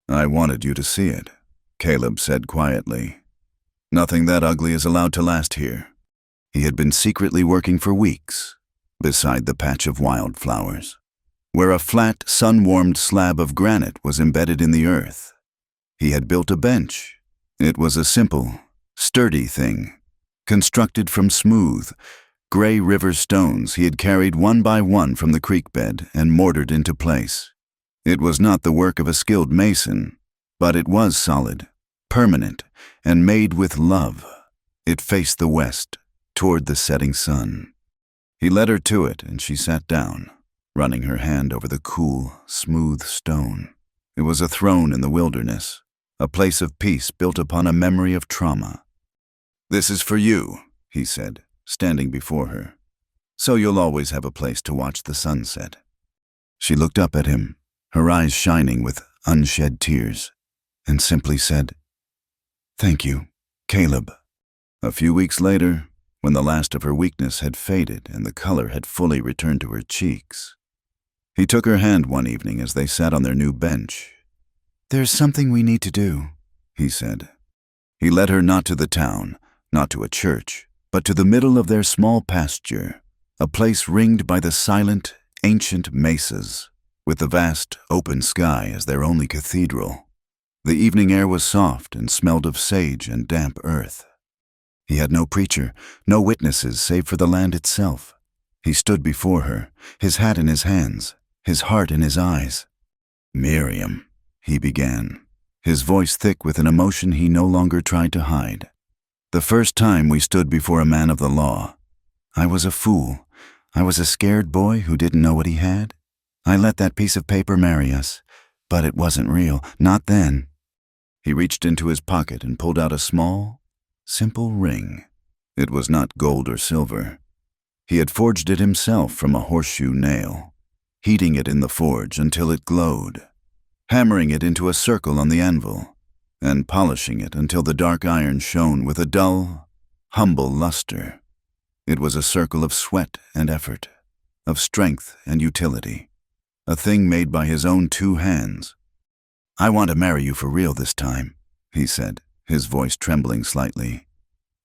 "I wanted you to see it," Caleb said quietly. "Nothing that ugly is allowed to last here." He had been secretly working for weeks, beside the patch of wildflowers, where a flat, sun-warmed slab of granite was embedded in the earth. He had built a bench. It was a simple, sturdy thing, constructed from smooth, gray river stones he had carried one by one from the creek bed and mortared into place. It was not the work of a skilled mason, but it was solid, permanent, and made with love. It faced the west, toward the setting sun. He led her to it, and she sat down, running her hand over the cool, smooth stone. It was a throne in the wilderness, a place of peace built upon a memory of trauma. "This is for you," he said, standing before her. "So you'll always have a place to watch the sunset." She looked up at him, her eyes shining with unshed tears, and simply said, "Thank you, Caleb." A few weeks later, when the last of her weakness had faded and the color had fully returned to her cheeks, he took her hand one evening as they sat on their new bench. "There's something we need to do," he said. He led her not to the town, not to a church, but to the middle of their small pasture, a place ringed by the silent, ancient mesas, with the vast, open sky as their only cathedral. The evening air was soft and smelled of sage and damp earth. He had no preacher, no witnesses save for the land itself. He stood before her, his hat in his hands, his heart in his eyes. "Miriam," he began, his voice thick with an emotion he no longer tried to hide. "The first time we stood before a man of the law, I was a fool. I was a scared boy who didn't know what he had. I let that piece of paper marry us, but it wasn't real, not then." He reached into his pocket and pulled out a small, simple ring. It was not gold or silver. He had forged it himself from a horseshoe nail, heating it in the forge until it glowed, hammering it into a circle on the anvil, and polishing it until the dark iron shone with a dull, humble luster. It was a circle of sweat and effort, of strength and utility, a thing made by his own 2 hands. "I want to marry you for real this time," he said, his voice trembling slightly.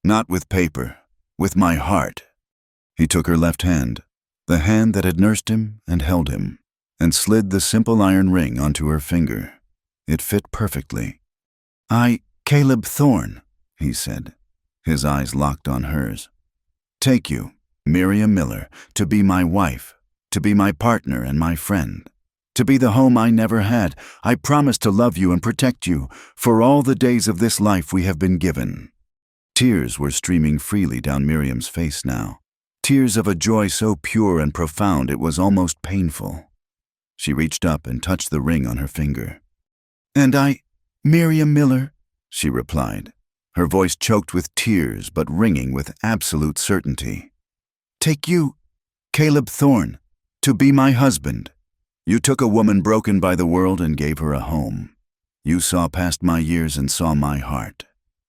"Not with paper, with my heart." He took her left hand, the hand that had nursed him and held him, and slid the simple iron ring onto her finger. It fit perfectly. "Caleb Thorne," he said, his eyes locked on hers. "Take you, Miriam Miller, to be my wife, to be my partner and my friend, to be the home I never had. I promise to love you and protect you for all the days of this life we have been given." Tears were streaming freely down Miriam's face now, tears of a joy so pure and profound it was almost painful. She reached up and touched the ring on her finger. "And Miriam Miller," she replied, her voice choked with tears but ringing with absolute certainty. "Take you, Caleb Thorne, to be my husband. You took a woman broken by the world and gave her a home. You saw past my years and saw my heart.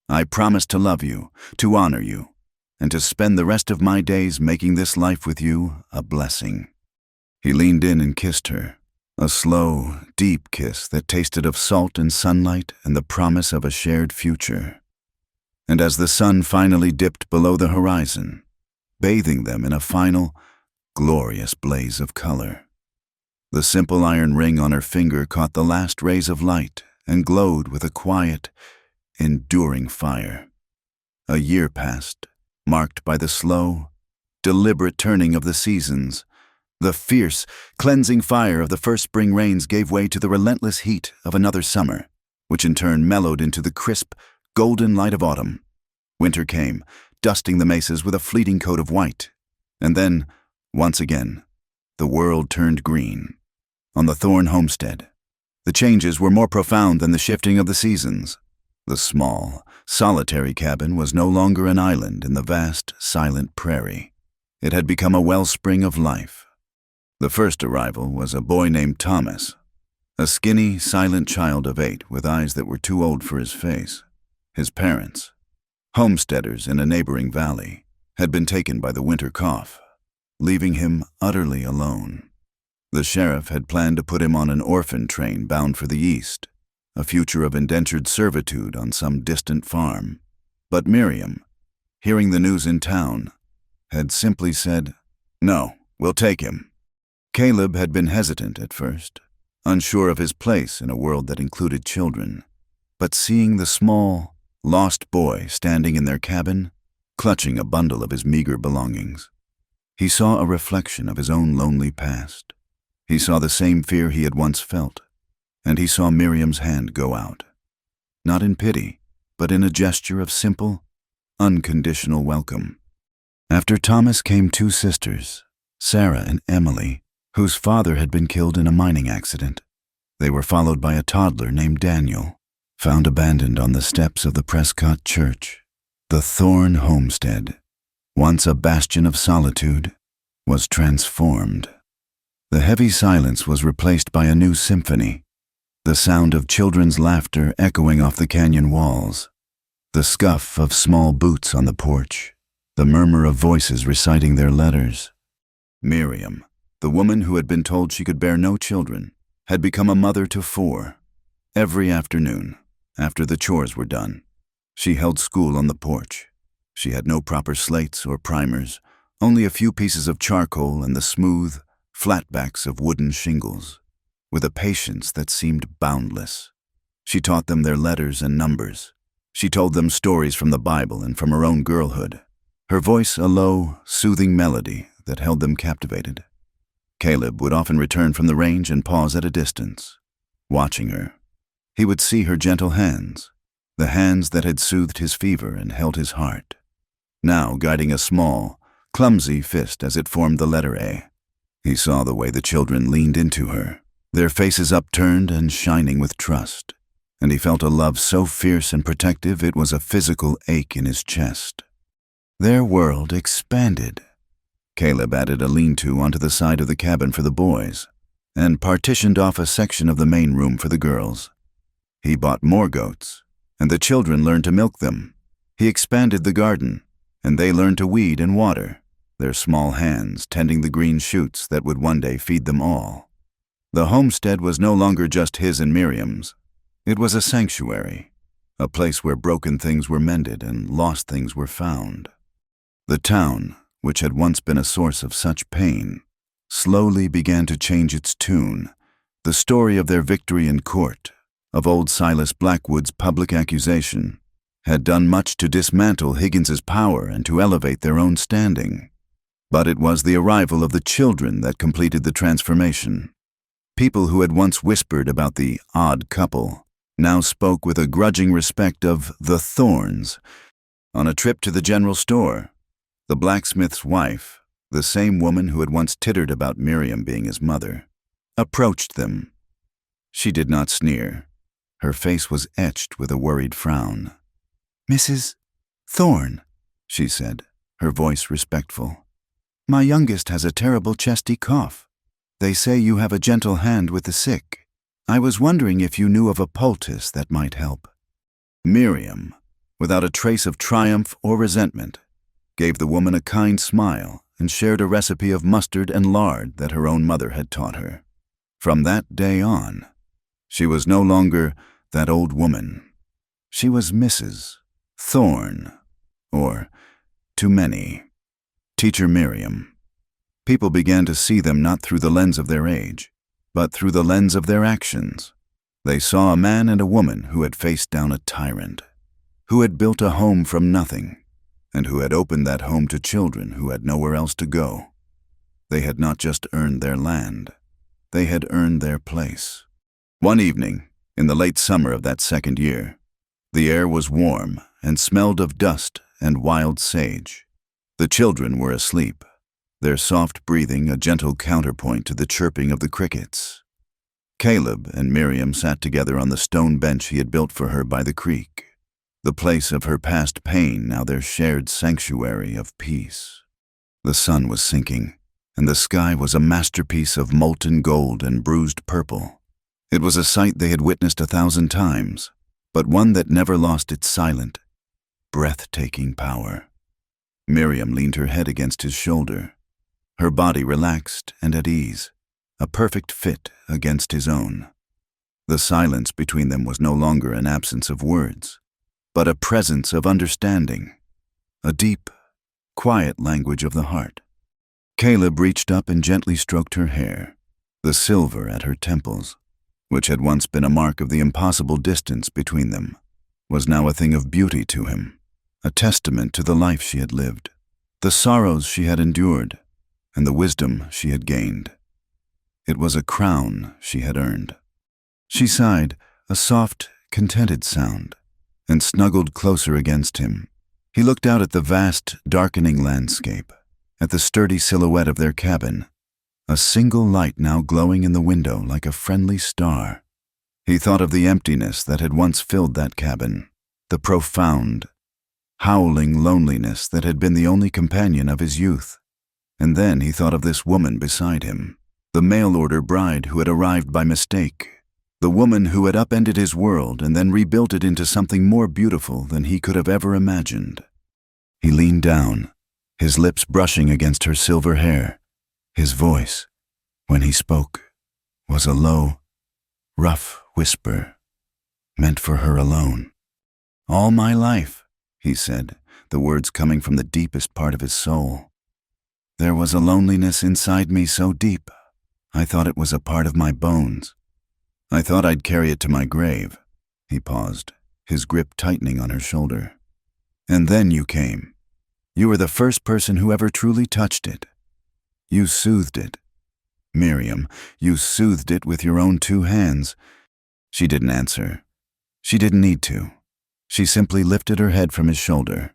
I promise to love you, to honor you, and to spend the rest of my days making this life with you a blessing." He leaned in and kissed her, a slow, deep kiss that tasted of salt and sunlight and the promise of a shared future. And as the sun finally dipped below the horizon, bathing them in a final, glorious blaze of color, the simple iron ring on her finger caught the last rays of light and glowed with a quiet, enduring fire. A year passed, marked by the slow, deliberate turning of the seasons. The fierce, cleansing fire of the first spring rains gave way to the relentless heat of another summer, which in turn mellowed into the crisp, golden light of autumn. Winter came, dusting the mesas with a fleeting coat of white. And then, once again, the world turned green. On the Thorne homestead, the changes were more profound than the shifting of the seasons. The small, solitary cabin was no longer an island in the vast, silent prairie. It had become a wellspring of life. The first arrival was a boy named Thomas, a skinny, silent child of 8 with eyes that were too old for his face. His parents, homesteaders in a neighboring valley, had been taken by the winter cough, leaving him utterly alone. The sheriff had planned to put him on an orphan train bound for the east, a future of indentured servitude on some distant farm. But Miriam, hearing the news in town, had simply said, "No, we'll take him." Caleb had been hesitant at first, unsure of his place in a world that included children. But seeing the small, lost boy standing in their cabin, clutching a bundle of his meager belongings, he saw a reflection of his own lonely past. He saw the same fear he had once felt, and he saw Miriam's hand go out, not in pity, but in a gesture of simple, unconditional welcome. After Thomas came 2 sisters, Sarah and Emily, whose father had been killed in a mining accident. They were followed by a toddler named Daniel, found abandoned on the steps of the Prescott Church. The Thorne homestead, once a bastion of solitude, was transformed. The heavy silence was replaced by a new symphony, the sound of children's laughter echoing off the canyon walls, the scuff of small boots on the porch, the murmur of voices reciting their letters. Miriam, the woman who had been told she could bear no children, had become a mother to 4. Every afternoon, after the chores were done, she held school on the porch. She had no proper slates or primers, only a few pieces of charcoal and the smooth, flat backs of wooden shingles. With a patience that seemed boundless, she taught them their letters and numbers. She told them stories from the Bible and from her own girlhood, her voice a low, soothing melody that held them captivated. Caleb would often return from the range and pause at a distance, watching her. He would see her gentle hands, the hands that had soothed his fever and held his heart, now guiding a small, clumsy fist as it formed the letter A. He saw the way the children leaned into her, their faces upturned and shining with trust, and he felt a love so fierce and protective it was a physical ache in his chest. Their world expanded. Caleb added a lean-to onto the side of the cabin for the boys, and partitioned off a section of the main room for the girls. He bought more goats, and the children learned to milk them. He expanded the garden, and they learned to weed and water. their small hands tending the green shoots that would one day feed them all. The homestead was no longer just his and Miriam's. It was a sanctuary, a place where broken things were mended and lost things were found. The town, which had once been a source of such pain, slowly began to change its tune. The story of their victory in court, of old Silas Blackwood's public accusation, had done much to dismantle Higgins's power and to elevate their own standing. But it was the arrival of the children that completed the transformation. People who had once whispered about the odd couple now spoke with a grudging respect of the Thorns. On a trip to the general store, the blacksmith's wife, the same woman who had once tittered about Miriam being his mother, approached them. She did not sneer. Her face was etched with a worried frown.
"Mrs. Thorne,"
she said, her voice respectful.
"My youngest has a terrible chesty cough. They say you have a gentle hand with the sick. I was wondering if you knew of a poultice that might help."
Miriam, without a trace of triumph or resentment, gave the woman a kind smile and shared a recipe of mustard and lard that her own mother had taught her. From that day on, she was no longer that old woman. She was Mrs. Thorne, or, to many, Teacher Miriam. People began to see them not through the lens of their age, but through the lens of their actions. They saw a man and a woman who had faced down a tyrant, who had built a home from nothing, and who had opened that home to children who had nowhere else to go. They had not just earned their land, they had earned their place. One evening, in the late summer of that second year, the air was warm and smelled of dust and wild sage. The children were asleep, their soft breathing a gentle counterpoint to the chirping of the crickets. Caleb and Miriam sat together on the stone bench he had built for her by the creek, the place of her past pain, now their shared sanctuary of peace. The sun was sinking, and the sky was a masterpiece of molten gold and bruised purple. It was a sight they had witnessed 1,000 times, but one that never lost its silent, breathtaking power. Miriam leaned her head against his shoulder, her body relaxed and at ease, a perfect fit against his own. The silence between them was no longer an absence of words, but a presence of understanding, a deep, quiet language of the heart. Caleb reached up and gently stroked her hair, the silver at her temples, which had once been a mark of the impossible distance between them, was now a thing of beauty to him, a testament to the life she had lived, the sorrows she had endured, and the wisdom she had gained. It was a crown she had earned. She sighed, a soft, contented sound, and snuggled closer against him. He looked out at the vast, darkening landscape, at the sturdy silhouette of their cabin, a single light now glowing in the window like a friendly star. He thought of the emptiness that had once filled that cabin, the profound, howling loneliness that had been the only companion of his youth. And then he thought of this woman beside him, the mail-order bride who had arrived by mistake, the woman who had upended his world and then rebuilt it into something more beautiful than he could have ever imagined. He leaned down, his lips brushing against her silver hair. His voice, when he spoke, was a low, rough whisper, meant for her alone. "All my life," he said, the words coming from the deepest part of his soul. "There was a loneliness inside me so deep, I thought it was a part of my bones. I thought I'd carry it to my grave." He paused, his grip tightening on her shoulder. "And then you came. You were the first person who ever truly touched it. You soothed it. Miriam, you soothed it with your own 2 hands." She didn't answer. She didn't need to. She simply lifted her head from his shoulder,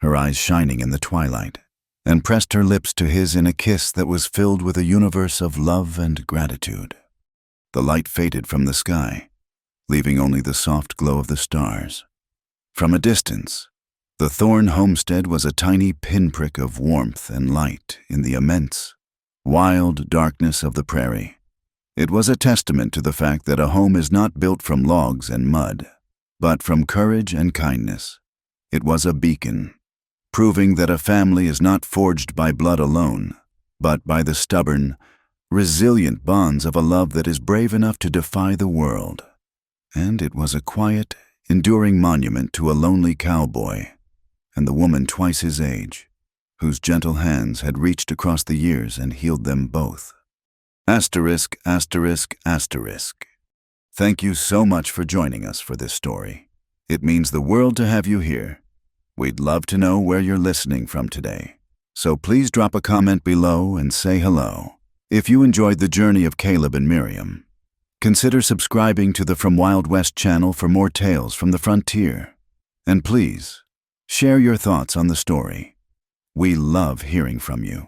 her eyes shining in the twilight, and pressed her lips to his in a kiss that was filled with a universe of love and gratitude. The light faded from the sky, leaving only the soft glow of the stars. From a distance, the Thorne homestead was a tiny pinprick of warmth and light in the immense, wild darkness of the prairie. It was a testament to the fact that a home is not built from logs and mud, but from courage and kindness. It was a beacon, proving that a family is not forged by blood alone, but by the stubborn, resilient bonds of a love that is brave enough to defy the world. And it was a quiet, enduring monument to a lonely cowboy and the woman twice his age, whose gentle hands had reached across the years and healed them both. Asterisk, asterisk, asterisk. Thank you so much for joining us for this story. It means the world to have you here. We'd love to know where you're listening from today. So please drop a comment below and say hello. If you enjoyed the journey of Caleb and Miriam, consider subscribing to the From Wild West channel for more tales from the frontier. And please, share your thoughts on the story. We love hearing from you.